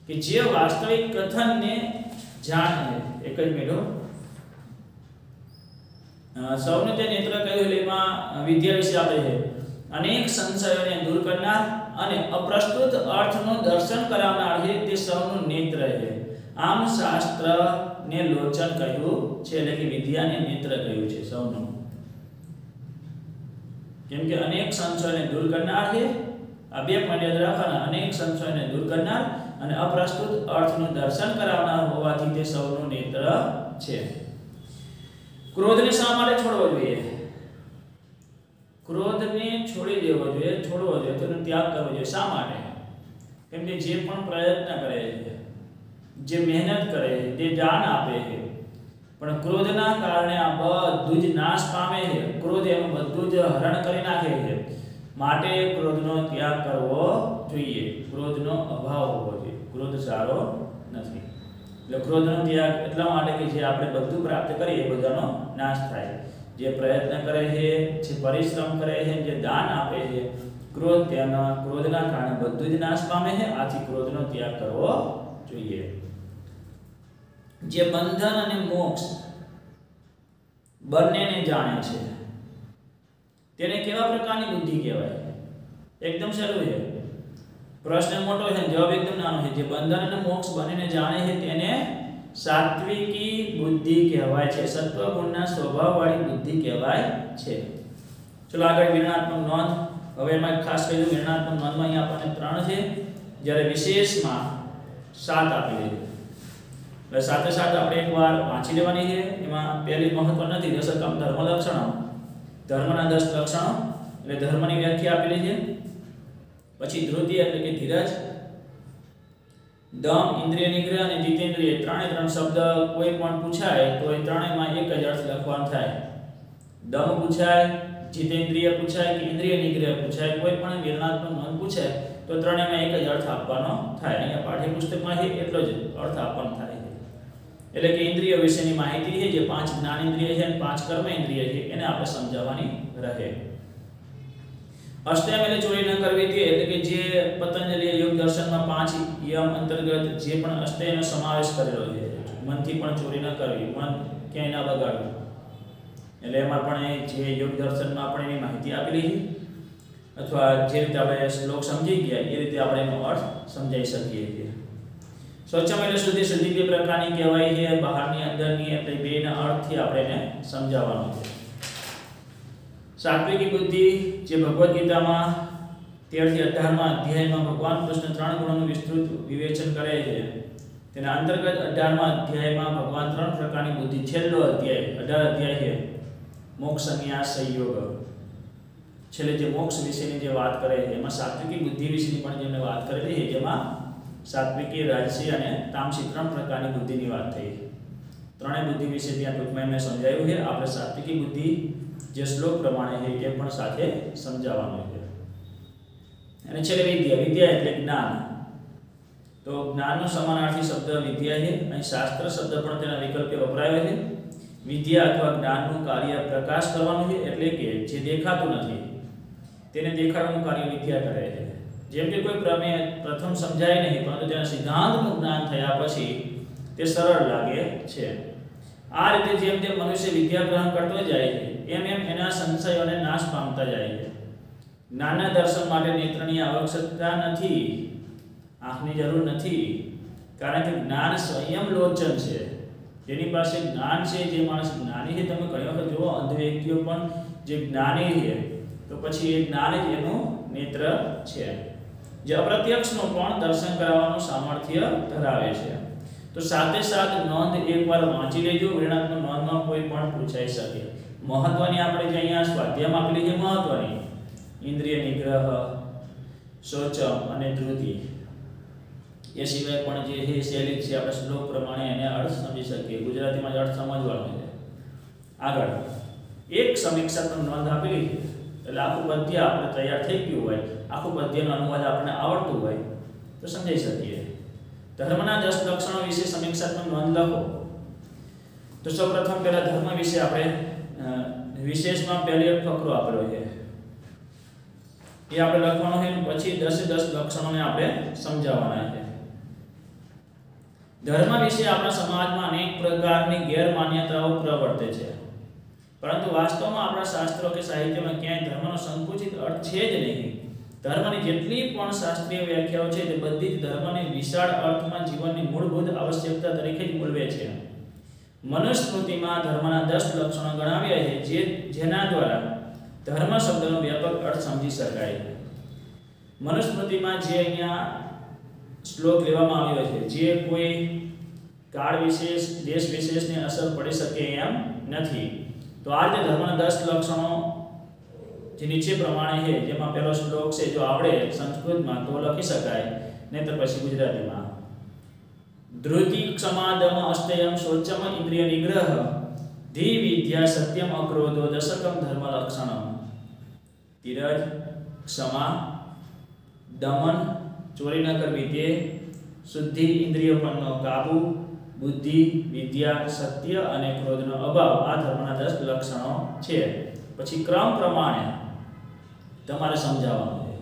કે જે વાસ્તવિક કથનને જાણે. એક જ મિનિટ, સૌને તે નેત્ર કહ્યું એટલે એમાં વિદ્યા વિશે આપણે છે. અનેક સંશયોને દૂર કરનાર અને અપ્રસ્તુત અર્થનું દર્શન કરાવનાર છે તે સૌનું નેત્ર છે. આમ શાસ્ત્રને લોચન કહ્યું છે, એટલે કે વિદ્યાને નેત્ર કહ્યું છે સૌનું. કેમ કે અનેક સંશયોને દૂર કરનાર છે, આ બે પોઈન્ટ યાદ રાખવાના. અનેક સંશયોને દૂર કરનાર અને અપ્રસ્તુત અર્થનું દર્શન કરાવનાર હોવાથી તે સૌનું નેત્ર છે. ક્રોધને શા માટે છોડવો જોઈએ? ક્રોધને છોડી દેવો જોઈએ, છોડવો જોઈએ, તેનો ત્યાગ કરવો જોઈએ. શા માટે? કેમ કે જે પણ પ્રયત્ન કરે છે, જે મહેનત કરે છે, જે જાન આપે છે, પણ ક્રોધના કારણે આ બધું જ નાશ પામે છે. ક્રોધ એનું બધું જ હરણ કરી નાખે છે. માટે ક્રોધનો ત્યાગ કરવો જોઈએ, ક્રોધનો અભાવ હોવો જોઈએ. ક્રોધ સારો નથી. એટલે ક્રોધનો ત્યાગ એટલા માટે કે જે આપણે બધું પ્રાપ્ત કરીએ એ બધાનો નાશ થાય. જે પ્રયત્ન કરે છે, જે પરિશ્રમ કરે છે, જે દાન આપે છે, ક્રોધના કારણે બધું જ નાશ પામે છે. આથી ક્રોધનો ત્યાગ કરવો જોઈએ. જે બંધન અને મોક્ષ બંનેને જાણે છે તેને કેવા પ્રકારની બુદ્ધિ કહેવાય? એકદમ સરળ છે. પ્રશ્ન મોટો છે, જવાબ એકદમ નાનો છે. જે બંધન અને મોક્ષ બંનેને જાણે છે તેને સાત્વિકી બુદ્ધિ કહેવાય છે. સત્વગુણના સ્વભાવવાળી બુદ્ધિ કહેવાય છે. ચલો આગળ વિરણાત્મક નોંધ. હવે એમાં ખાસ કહી દઉં, વિરણાત્મક નોંધમાં અહીંયા આપણને 3 છે, જ્યારે વિશેષમાં 7 આપેલી છે. એટલે સાથે સાથે આપણે એકવાર વાંચી લેવાની છે. એમાં પહેલી મહત્વ નથી, દશકમ ધર્મ લક્ષણો, ધર્મના 10 લક્ષણો, એટલે ધર્મની વ્યાખ્યા આપેલી છે. પછી ધૃતિ એટલે કે ધીરજ, દમ, ઇન્દ્રિય નિગ્રહ અને જીતેન્દ્રિય ત્રણ શબ્દ કોઈ પણ પૂછાય તો એ ત્રણેયમાં એક જ અર્થ લખવાનો થાય. દમ પૂછાય, જીતેન્દ્રિય પૂછાય કે ઇન્દ્રિય નિગ્રહ પૂછાય, કોઈ પણ વિવરણાત્મક નોંધ પૂછાય તો ત્રણેયમાં એક જ અર્થ આપવાનો થાય. અહીંયા પાઠ્યપુસ્તકમાં એટલો જ અર્થ આપવાનો થાય છે. એટલે કે ઇન્દ્રિય વિશેની માહિતી છે જે 5 જ્ઞાનેન્દ્રિય છે અને 5 કર્મેન્દ્રિય છે એને આપણે સમજાવવાની રહે. અષ્ટયમ એટલે ચોરી ન કરવી તે એટલે કે જે પતંજલિ યોગ દર્શનમાં 5 યમ અંતર્ગત જે પણ અષ્ટયનો સમાવેશ કરેલો છે. મનથી પણ ચોરી ન કરવી, મન ક્યાંય ન બગાડવું, એટલે એમાં પણ જે યોગ દર્શનમાં આપણે એની માહિતી આપેલી છે, અથવા જે રીતે આપણે શ્લોક સમજી ગયા એ રીતે આપણે એનો અર્થ સમજાવી શકીએ છીએ. સ્વચ્છમ એટલે શુદ્ધિ બે પ્રકારની કહેવાય છે, બહારની અંદરની, એટલે બેના અર્થથી આપણે એને સમજાવવાનું છે. સાત્વિકી બુદ્ધિ જે ભગવદ્ ગીતામાં 13 થી 18માં અધ્યાયમાં ભગવાન કૃષ્ણ 3 ગુણોનું વિસ્તૃત વિવેચન કરે છે, તેના અંતર્ગત 18મા અધ્યાયમાં ભગવાન 3 પ્રકારની બુદ્ધિ, છેલ્લો અધ્યાય 18 અધ્યાય છે મોક્ષ સંન્યાસ સંયોગ, છેલ્લે જે મોક્ષ વિશેની જે વાત કરે છે એમાં સાત્વિકી બુદ્ધિ વિશેની પણ જેમને વાત કરેલી છે, જેમાં સાત્વિકી, રાજસી અને તામસી 3 પ્રકારની બુદ્ધિની વાત થઈ. ત્રણેય બુદ્ધિ વિશે ત્યાં ટૂંકમાં મેં સમજાવ્યું છે. આપણે સાત્વિકી બુદ્ધિ જે શ્લોક પ્રમાણે છે એ પણ સાથે સમજાવવાનું છે. અને છેલ્લે વિદ્યા એટલે જ્ઞાન. તો જ્ઞાનનો સમાનાર્થી શબ્દ વિદ્યા છે. અહીં શાસ્ત્ર શબ્દ પણ તેના વિકલ્પે વપરાયો છે. વિદ્યા અથવા જ્ઞાનનું કાર્ય પ્રકાશ કરવાનું છે, એટલે કે જે દેખાતું નથી તેને દેખાડવાનું કાર્ય વિદ્યા કરે છે. જેમ કે કોઈ પ્રમેય પ્રથમ સમજાય નહીં પરંતુ તેના સિદ્ધાંતનું જ્ઞાન થયા પછી તે સરળ લાગે છે. આ રીતે જેમ જેમ મનુષ્ય વિદ્યા ગ્રહણ કરતો જાય છે એમ એમ એના સંશયોને નાશ પામતા જાય છે. જ્ઞાનના દર્શન માટે નેત્રની આવશ્યકતા નથી, આંખની જરૂર નથી, કારણ કે જ્ઞાન સ્વયં લોચન છે. જેની પાસે જ્ઞાન છે, જે માણસ જ્ઞાની છે, તમે ઘણી વખત જુઓ અંધ વ્યક્તિઓ પણ જે જ્ઞાની છે તો પછી એ જ્ઞાન જ એનું નેત્ર છે, જે અપ્રત્યક્ષનું પણ દર્શન કરાવવાનું સામર્થ્ય ધરાવે છે. તો સાથે સાથ નોંધ એકવાર વાંચી લેજો, વિવરણાત્મક નોંધમાં કોઈ પણ પૂછાઈ શકે. મહત્વની આપણે જે અહીંયા સ્વાધ્યાયમાં આપેલી છે મહત્વની ઇન્દ્રિય નિગ્રહ, શૌચમ અને ધૃતિ, એ સિવાય પણ જે છે શૈલી છે આપણે શ્લોક પ્રમાણે એને અર્થ સમજી શકીએ. ગુજરાતીમાં જ અર્થ સમજવાનો છે. આગળ એક સમીક્ષાત્મક નોંધ આપેલી છે, એટલે આખું પદ્ય આપણે તૈયાર થઈ ગયું હોય, આખું પદ્યનો અનુવાદ આપણને આવડતું હોય તો સમજી શકીએ. ધર્મના 10 લક્ષણો વિશે સમીક્ષાત્મક નોંધ લખો. તો સૌપ્રથમ પહેલા ધર્મ વિશે આપણે વિશેષમાં પહેલી એક ફકરો આપેલો છે એ આપણે લખવાનો છે, પછી 10 લક્ષણોને આપણે સમજાવવાના છે. ધર્મ વિશે આપણા સમાજમાં અનેક પ્રકારની ગેરમાન્યતાઓ પ્રવર્તે છે, પરંતુ વાસ્તવમાં આપણા શાસ્ત્રો કે સાહિત્યમાં ક્યાંય ધર્મનો સંકુચિત અર્થ છે જ નહીં. ધર્મની જેટલી પણ શાસ્ત્રીય વ્યાખ્યાઓ છે તે બધી જ ધર્મને વિશાળ અર્થમાં જીવનની મૂળભૂત આવશ્યકતા તરીકે જ મૂલવે છે. મનુસ્મૃતિમાં ધર્મના 10 લક્ષણો ગણાવ્યા છે, જેના દ્વારા ધર્મ શબ્દનો વ્યાપક અર્થ સમજી શકાય. મનુસ્મૃતિમાં જે અહીંયા શ્લોક લેવામાં આવ્યો છે, જે કોઈ કાળ વિશેષ, દેશ વિશેષને અસર પડી શકે એમ નથી. તો આ રીતે ધર્મના 10 લક્ષણો જે નીચે પ્રમાણે છે, જેમાં પહેલો શ્લોક છે, જો આવડે સંસ્કૃતમાં તો લખી શકાય, નહીતર પછી ગુજરાતીમાં. ધૃતિ, ક્ષમા, દમ, અષ્ટયમ, શૌચમ, ઇન્દ્રિય નિગ્રહ, ધી વિદ્યા, સત્યમ, અક્રોધો, દશકમ ધર્મ લક્ષણમ. ધીરજ, ક્ષમા, દમન, ચોરી ન કરવી તે, શુદ્ધિ, ઇન્દ્રિયો પરનો કાબુ, બુદ્ધિ, વિદ્યા, સત્ય અને ક્રોધનો અભાવ આ ધર્મના 10 લક્ષણો છે. પછી ક્રમ પ્રમાણે તમારે સમજાવવાનું છે.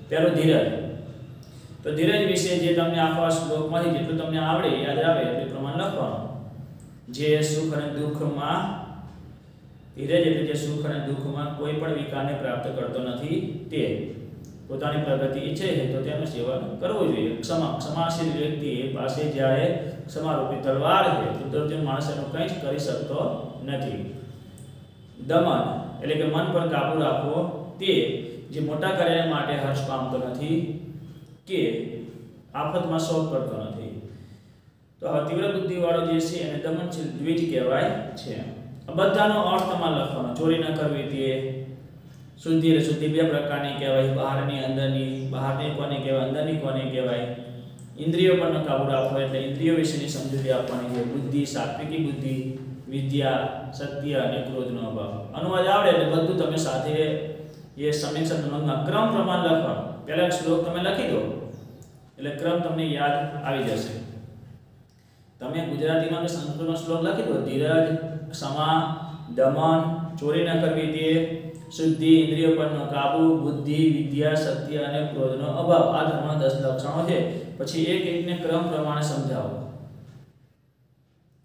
પહેલું ધીરજ. તો ધીરજ વિશે જે તમને આખા શ્લોકમાંથી જેટલું તમને આવડે, યાદ આવે એ પ્રમાણે લખવાનું. જે સુખ અને દુઃખમાં, ધીરજ એટલે જે સુખ અને દુઃખમાં કોઈ પણ વિકારને પ્રાપ્ત કરતો નથી તે, પોતાની પ્રગતિ ઈચ્છે છે તો તેનું સેવન કરવું જોઈએ. ક્ષમાશીલ વ્યક્તિ પાસે જ્યારે ક્ષમારૂપી તલવાર છે તો દુર્જન માણસ એનું કંઈ જ કરી શકતો નથી. દમન એટલે કે મન પર કાબુ રાખવો તે, જે મોટા કાર્ય માટે હર્ષ પામતો નથી કે આફતમાં શોક કરતો નથી. તો આ તીવ્ર બુદ્ધિવાળો જે છે એને દમનશીલ દ્વિજ કહેવાય છે. આ બધાનો અર્થ તમારે લખવાનો. ચોરી ન કરવી તે, શુદ્ધિ એટલે શુદ્ધિ 2 પ્રકારની કહેવાય, બહારની અંદરની. બહારની કોને કહેવાય, અંદરની કોને કહેવાય. इंद्रियों पर काबू राखो એટલે इंद्रियों વિશેની સમજૂતી આપવાની છે બુદ્ધિ સાત્વિકી બુદ્ધિ વિદ્યા સત્ય અને ક્રોધનો અભાવ અનુવાદ આવડે એટલે બધું તમે સાથે એ સમીક્ષા નોંધમાં ક્રમ પ્રમાણ લખવાનું પહેલા શ્લોક તમે લખી દો એટલે ક્રમ તમને યાદ આવી જશે તમે ગુજરાતીમાં કે સંસ્કૃતનો શ્લોક લખી દો ધીરજ ક્ષમા દમન ચોરી ન કરવી તે શુદ્ધિ इंद्रियों पर काबू बुद्धि विद्या सत्य અને ક્રોધનો અભાવ આ ધર્મના 10 લક્ષણો છે પછી એક એકને ક્રમ પ્રમાણે સમજાવો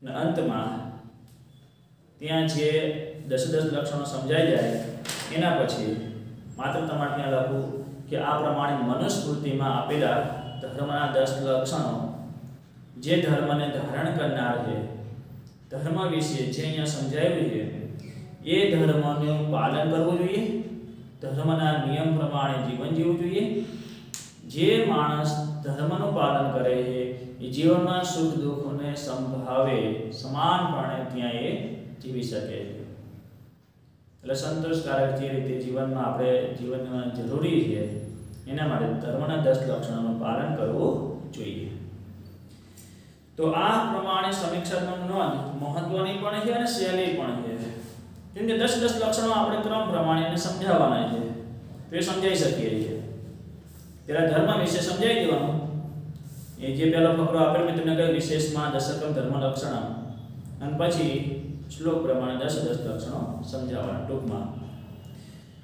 અને અંતમાં ત્યાં જે 10 લક્ષણો સમજાઈ જાય એના પછી માત્ર તમારે ત્યાં લખવું કે આ પ્રમાણે મનુસ્મૃતિમાં આપેલા ધર્મના 10 લક્ષણો જે ધર્મને ધારણ કરનાર છે ધર્મ વિશે જે અહીંયા સમજાવ્યું છે એ ધર્મનું પાલન કરવું જોઈએ ધર્મના નિયમ પ્રમાણે જીવન જીવવું જોઈએ જે માણસ ધર્મનું પાલન કરે છે એ જીવનમાં સુખ દુઃખોને સંભાવે સમાનપણે ત્યાં એ જીવી શકે છે એટલે સંતોષકારક જે રીતે જીવનમાં આપણે જીવનમાં જરૂરી છે એના માટે ધર્મના 10 લક્ષણોનું પાલન કરવું જોઈએ તો આ પ્રમાણે સમીક્ષાત્મક નોંધ મહત્વની પણ છે અને સહેલી પણ છે કેમ કે 10 લક્ષણો આપણે ક્રમ પ્રમાણે એને સમજાવવાના છે તો એ સમજાઈ શકીએ છીએ તેરા ધર્મ વિશે સમજાવી દેવાનું એ જે પહેલો ફકરો આપેલ મેં તમને કહ્યું વિશેષમાં દશકમ ધર્મ લક્ષણ અને પછી શ્લોક પ્રમાણે 10 લક્ષણો સમજાવવાના ટૂંકમાં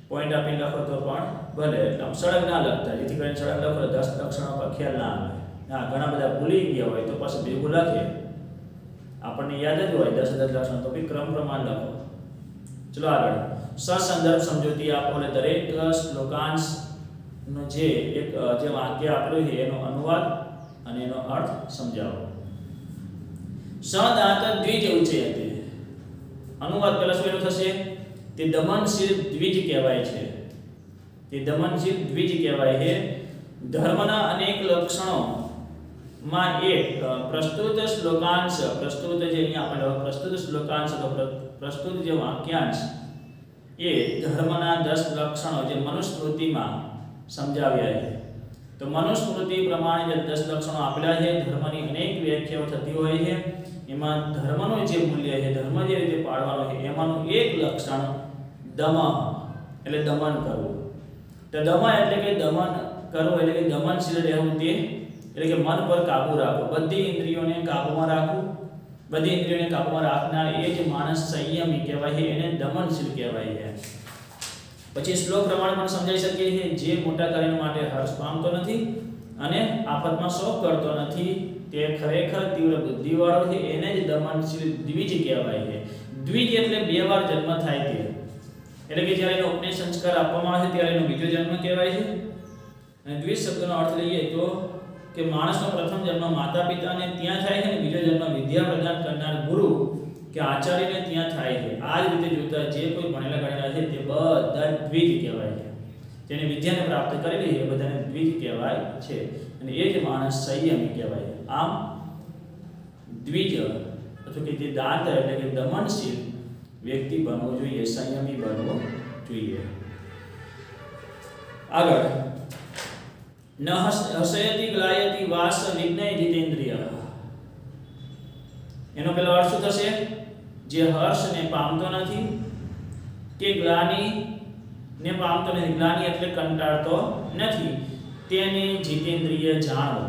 પોઈન્ટ આપીને લખો તો પણ ભલે આમ સળંગ ના લખતા જેથી કરીને સળંગ લખો 10 લક્ષણો પર ખ્યાલ ના આવે હા ઘણા બધા ભૂલી ગયા હોય તો પછી ભેગું લખે આપણને યાદ જ હોય 10 લક્ષણો તો બી ક્રમ પ્રમાણ લખો ચલો આગળ સસંદર્ભ સમજૂતી આપો એટલે દરેક શ્લોકાંશ નો જે એક જે વાક્ય આપેલું છે એનો અનુવાદ અને એનો અર્થ સમજાવો સદાત દ્વિજ ઉચ્યતે અનુવાદ પહેલા શું એનું થશે તે દમનશીલ દ્વિજ કહેવાય છે તે દમનશીલ દ્વિજ કહેવાય છે ધર્મના અનેક લક્ષણો માં એક પ્રસ્તુત શ્લોકાંશ પ્રસ્તુત જે અહીંયા આપેલો પ્રસ્તુત શ્લોકાંશ તો પ્રસ્તુત જે વાક્યાંશ એ ધર્મના 10 લક્ષણો જે મનુસ્મૃતિમાં સમજાવ્યા છે તો મનુસ્મૃતિ પ્રમાણે જે 10 લક્ષણો આપેલા છે ધર્મની અનેક વ્યાખ્યાઓ થતી હોય છે એમાં ધર્મનો જે મૂલ્ય છે ધર્મ જે રીતે પાળવાનો છે એમાંનું એક લક્ષણ દમ એટલે દમન કરવું તો દમ એટલે કે દમન કરવું એટલે કે દમનશીલ રહેવું તે એટલે કે મન પર કાબુ રાખવો બધી ઇન્દ્રિયોને કાબુમાં રાખવું બધી ઇન્દ્રિયોને કાબુમાં રાખનાર એ જ માણસ સંયમી કહેવાય છે એને દમનશીલ કહેવાય છે પછી શ્લોક પ્રમાણે પણ સમજાઈ શકીએ છીએ જે મોટા કાર્ય માટે હર્ષ પામતો નથી અને આફતમાં શોક કરતો નથી તે ખરેખર તીવ્ર બુદ્ધિવાળો છે એને જ દમનશીલ દ્વિજ કહેવાય છે દ્વિજ એટલે બે વાર જન્મ થાય તે એટલે કે જ્યારે એનો ઉપદેશ સંસ્કાર આપવામાં આવે છે ત્યારે એનો બીજો જન્મ કહેવાય છે અને દ્વિજ શબ્દનો અર્થ લઈએ તો કે માણસનો પ્રથમ જન્મ માતા પિતાને ત્યાં થાય છે અને બીજો જન્મ વિદ્યા પ્રદાન કરનાર ગુરુ કે આચાર્યને ત્યાં થાય છે આ જ રીતે જોતા જે કોઈ ભણેલા ગણેલા છે તે બધા દ્વિજ કહેવાય છે જેને વિદ્યાને પ્રાપ્ત કરેલી છે બધાને દ્વિજ કહેવાય છે અને એ જ માણસ સંયમી કહેવાય છે આમ દ્વિજ અથવા કે જે દાંત એટલે કે દમનશીલ વ્યક્તિ બનવો જોઈએ સંયમી બનવો જોઈએ આગળ ન હસયતિ ગ્લાયતિ વાસ વિજ્ઞય જીતેન્દ્રિય એનો પેલો અર્થ શું થશે જે હર્ષને પામતો નથી કે ગ્લાની ને પામતો નથી ગ્લાની એટલે કંટાળતો નથી તેને જીતેન્દ્રિય જાણો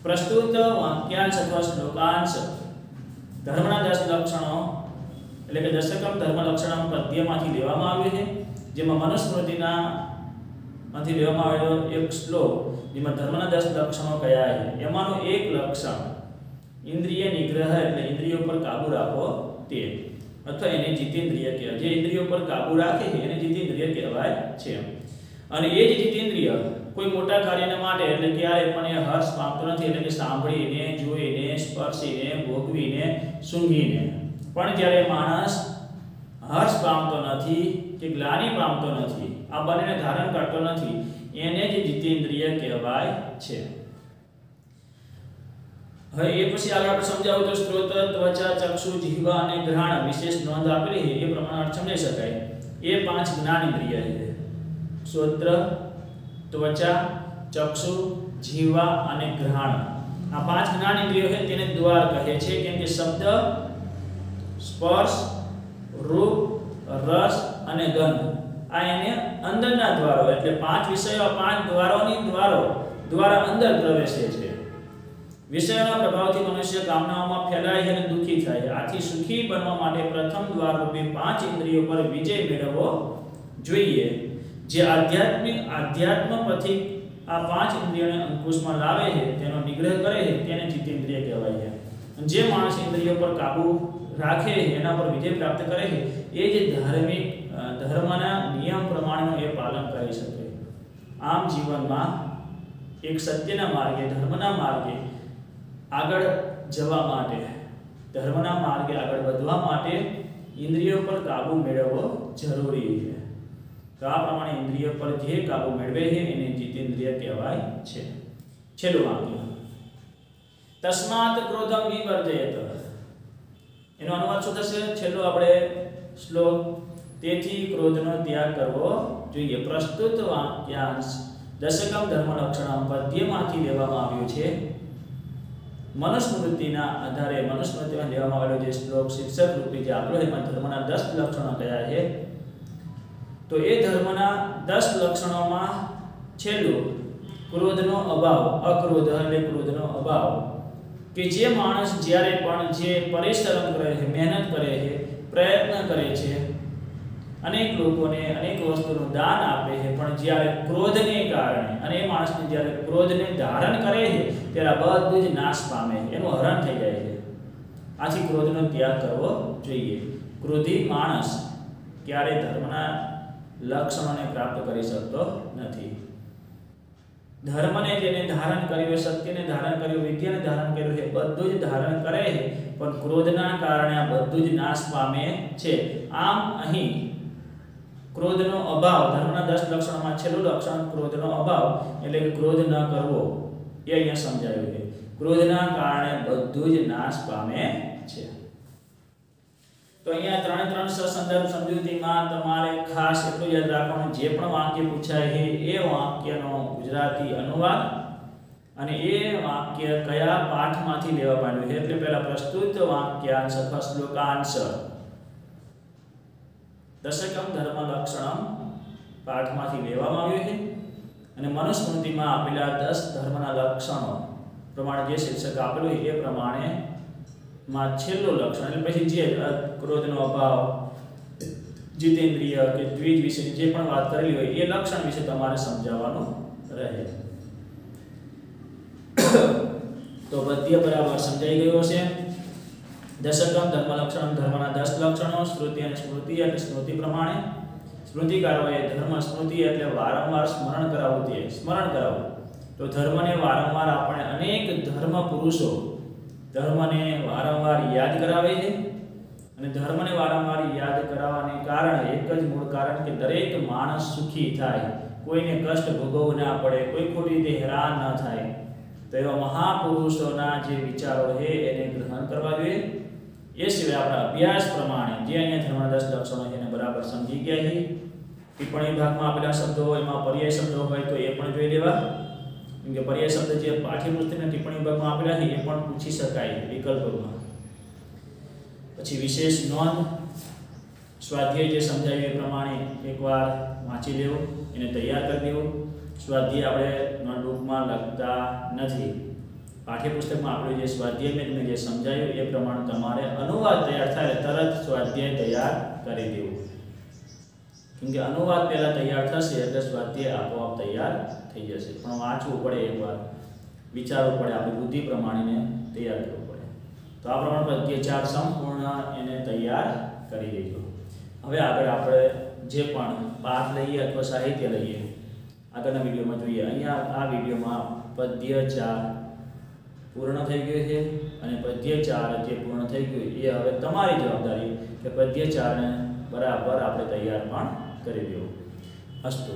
પ્રસ્તુત વાક્યાંશ અથવા શ્લોકાંશ ધર્મના 10 લક્ષણો એટલે કે દશકમ ધર્મ લક્ષણમ પદ્યમાંથી લેવામાં આવ્યું છે જેમાં મનુસ્મૃતિના માંથી લેવામાં આવેલો એક શ્લોક જેમાં ધર્મના 10 લક્ષણો કયા છે એમાંનું એક લક્ષણ ઇન્દ્રિય નિગ્રહ એટલે ઇન્દ્રિયો પર કાબુ રાખવો તે અથવા એને જીતેન્દ્રિય કહેવાય જે ઇન્દ્રિયો પર કાબુ રાખે છે એને જીતેન્દ્રિય કહેવાય છે અને એ જ જીતેન્દ્રિય કોઈ મોટા કાર્યને માટે એટલે ક્યારે પણ એ હર્ષ પામતો નથી એટલે કે સાંભળીને જોઈને સ્પર્શીને ભોગવીને સૂંઘીને પણ જ્યારે માણસ હર્ષ પામતો નથી કે ગ્લાની પામતો નથી આ બંનેને ધારણ કરતો નથી એને જ જીતેન્દ્રિય કહેવાય છે હવે એ પછી આગળ આપણે સમજાવું તો સ્ત્રોત ત્વચા ચક્ષુ જીહ્વા અને ઘ્રાણ વિશેષ નોંધ આપેલી છે એ પ્રમાણે અર્થ સમજાઈ શકાય એ 5 જ્ઞાન ઇન્દ્રિય છે શ્રોત્ર ત્વચા ચક્ષુ જીહ્વા અને ઘ્રાણ. આ 5 જ્ઞાન ઇન્દ્રિયો છે તેને દ્વાર કહે છે, કેમ કે શબ્દ, સ્પર્શ, રૂપ, રસ અને ગંધ આ એને અંદરના દ્વારો, એટલે 5 વિષયો 5 દ્વારોની દ્વારા અંદર પ્રવેશે છે. વિષયોના પ્રભાવથી મનુષ્ય કામનાઓમાં ફેલાય અને દુઃખી થાય. આથી સુખી બનવા માટે પ્રથમ દ્વાર રૂપી 5 ઇન્દ્રિયો પર વિજય મેળવવો જોઈએ. જે આધ્યાત્મ પથિક આ 5 ઇન્દ્રિયોને અંકુશમાં લાવે છે, તેનો નિગ્રહ કરે છે, તેને ચિત્તેન્દ્રિય કહેવાય છે. જે માણસ ઇન્દ્રિયો પર કાબુ રાખે, એના પર વિજય પ્રાપ્ત કરે છે, એ જ ધર્મના નિયમ પ્રમાણેનું એ પાલન કરી શકે. આમ જીવનમાં એક સત્યના માર્ગે, ધર્મના માર્ગે આગળ જવા માટે, ધર્મના માર્ગે આગળ વધવા માટે ઇન્દ્રિયો પર કાબુ મેળવવો જરૂરી છે. તો આ પ્રમાણે ઇન્દ્રિયો પર જે કાબુ મેળવે છે એને જીતેન્દ્રિય કહેવાય છે. છેલ્લું વાક્ય, તસ્માત ક્રોધમ વિવર્જયેત. એનો અનુવાદ શું થશે? છેલ્લો આપણે શ્લોક, તેથી ક્રોધનો ત્યાગ કરવો જોઈએ. પ્રસ્તુત વાક્યાંશ દશકમ ધર્મ લક્ષણમ પદ્યમાંથી લેવામાં આવ્યું છે. મનુસ્મૃતિના આધારે મનુસ્મૃતિમાં લેવામાં આવેલો જે શ્લોક શીર્ષક રૂપે જે આપણો એમાં ધર્મના 10 લક્ષણો કયા છે. તો એ ધર્મના 10 લક્ષણોમાં છેલ્લું ક્રોધનો અભાવ, અક્રોધ એટલે ક્રોધનો અભાવ, કે જે માણસ જ્યારે પણ જે પરિશ્રમ કરે છે, મહેનત કરે છે, પ્રયત્ન કરે છે, અનેક લોકોને અનેક વસ્તુનું દાન આપે છે, પણ જ્યારે ક્રોધને કારણે અને એ માણસને જ્યારે ક્રોધને ધારણ કરે છે ત્યારે બધું જ નાશ પામે છે, એનું હરણ થઈ જાય છે. આથી ક્રોધનો ત્યાગ કરવો જોઈએ. ક્રોધી માણસ ક્યારે ધર્મના લક્ષણોને પ્રાપ્ત કરી શકતો નથી. ધર્મને જેને ધારણ કર્યો, સત્યને ધારણ કર્યો, વિદ્યાને ધારણ કર્યું છે, બધું જ ધારણ કરે છે, પણ ક્રોધના કારણે આ બધું જ નાશ પામે છે. આમ અહીં ક્રોધનો અભાવ, ધર્મના 10 લક્ષણોમાં છેલ્લું લક્ષણ ક્રોધનો અભાવ, એટલે કે ક્રોધ ન કરવો, એ અહીંયા સમજાવ્યું છે. ક્રોધના કારણે બધું જ નાશ પામે છે. તો અહીંયા 3 સસંદર્ભ સમજૂતીમાં તમારે ખાસ એટલું યાદ રાખવાનું, જે પણ વાક્ય પૂછાય છે એ વાક્યનો ગુજરાતી અનુવાદ અને એ વાક્ય કયા પાઠમાંથી લેવામાં આવ્યું છે. એટલે પહેલા પ્રસ્તુત વાક્યાંશ અથવા શ્લોકાંશ દશકમ ધર્મ લક્ષણમ પાઠમાંથી લેવામાં આવ્યું છે, અને મનુસ્મૃતિમાં આપેલા 10 ધર્મના લક્ષણો પ્રમાણે જે શીર્ષક આપેલું છે એ પ્રમાણે માં છેલ્લું લક્ષણ, એટલે પછી જે ક્રોધનો અભાવ, જીતેન્દ્રિય કે દ્વિજ વિશે જે પણ વાત કરેલી હોય એ લક્ષણ વિશે તમારે સમજાવવાનું રહે. તો પદ્ય બરાબર સમજાઈ ગયું હશે. દશકમ ધર્મ લક્ષણ, ધર્મના 10 લક્ષણો, શ્રુતિ અને સ્મૃતિ એટલે સ્મૃતિ પ્રમાણે. સ્મૃતિકારોએ ધર્મ, સ્મૃતિ એટલે વારંવાર સ્મરણ કરાવવું. તો ધર્મને વારંવાર આપણે અનેક ધર્મ પુરુષો ધર્મને વારંવાર યાદ કરાવે છે, અને ધર્મને વારંવાર યાદ કરાવવાને કારણે એક જ મૂળ કારણ કે દરેક માણસ સુખી થાય, કોઈને કષ્ટ ભોગવવું ના પડે, કોઈ ખોટી રીતે હેરાન ન થાય. તો એવા મહાપુરુષોના જે વિચારો છે એને ગ્રહણ કરવા જોઈએ. એ સિવાય આપણા અભ્યાસ પ્રમાણે જે અહીંયા ધર્મના 10 લક્ષણો છે એને બરાબર સમજી ગયા છે. ટિપ્પણી ભાગમાં આપેલા શબ્દો હોય, એમાં પર્યાય શબ્દો હોય તો એ પણ જોઈ લેવા, કેમ કે પર્યાય શબ્દ જે પાઠ્યપુસ્તકના ટિપ્પણી ભાગમાં આપેલા છે એ પણ પૂછી શકાય વિકલ્પોમાં. પછી વિશેષ નોંધ, સ્વાધ્યાય જે સમજાવ્યું એ પ્રમાણે એકવાર વાંચી લેવું, એને તૈયાર કરી દેવું. સ્વાધ્યાય આપણે નોટબુકમાં લખતા નથી. પાઠ્યપુસ્તકમાં આપણે જે સ્વાધ્યાય મેં જે સમજાવ્યું એ પ્રમાણે તમારે અનુવાદ તૈયાર થાય તરત સ્વાધ્યાય તૈયાર કરી દેવું, કેમ કે અનુવાદ પહેલા તૈયાર થશે એટલે સ્વાધ્યાય આપોઆપ તૈયાર થઈ જશે. પણ વાંચવું પડે, એકવાર વિચારવું પડે, આપણી બુદ્ધિ પ્રમાણે તૈયાર કરવું પડે. તો આ પ્રમાણે પદ્ય 4 સંપૂર્ણ એને તૈયાર કરી દેજો. હવે આગળ આપણે જે પણ પાઠ લઈએ અથવા સાહિત્ય લઈએ આગળના વિડીયોમાં જોઈએ. અહીંયા આ વિડીયોમાં પદ્ય 4 પૂર્ણ થઈ ગયું છે, અને પદ્ય 4 જે પૂર્ણ થઈ ગયું એ હવે તમારી જવાબદારી કે પદ્ય 4 ને બરાબર આપણે તૈયાર પણ કરી દેવું. અસ્તુ.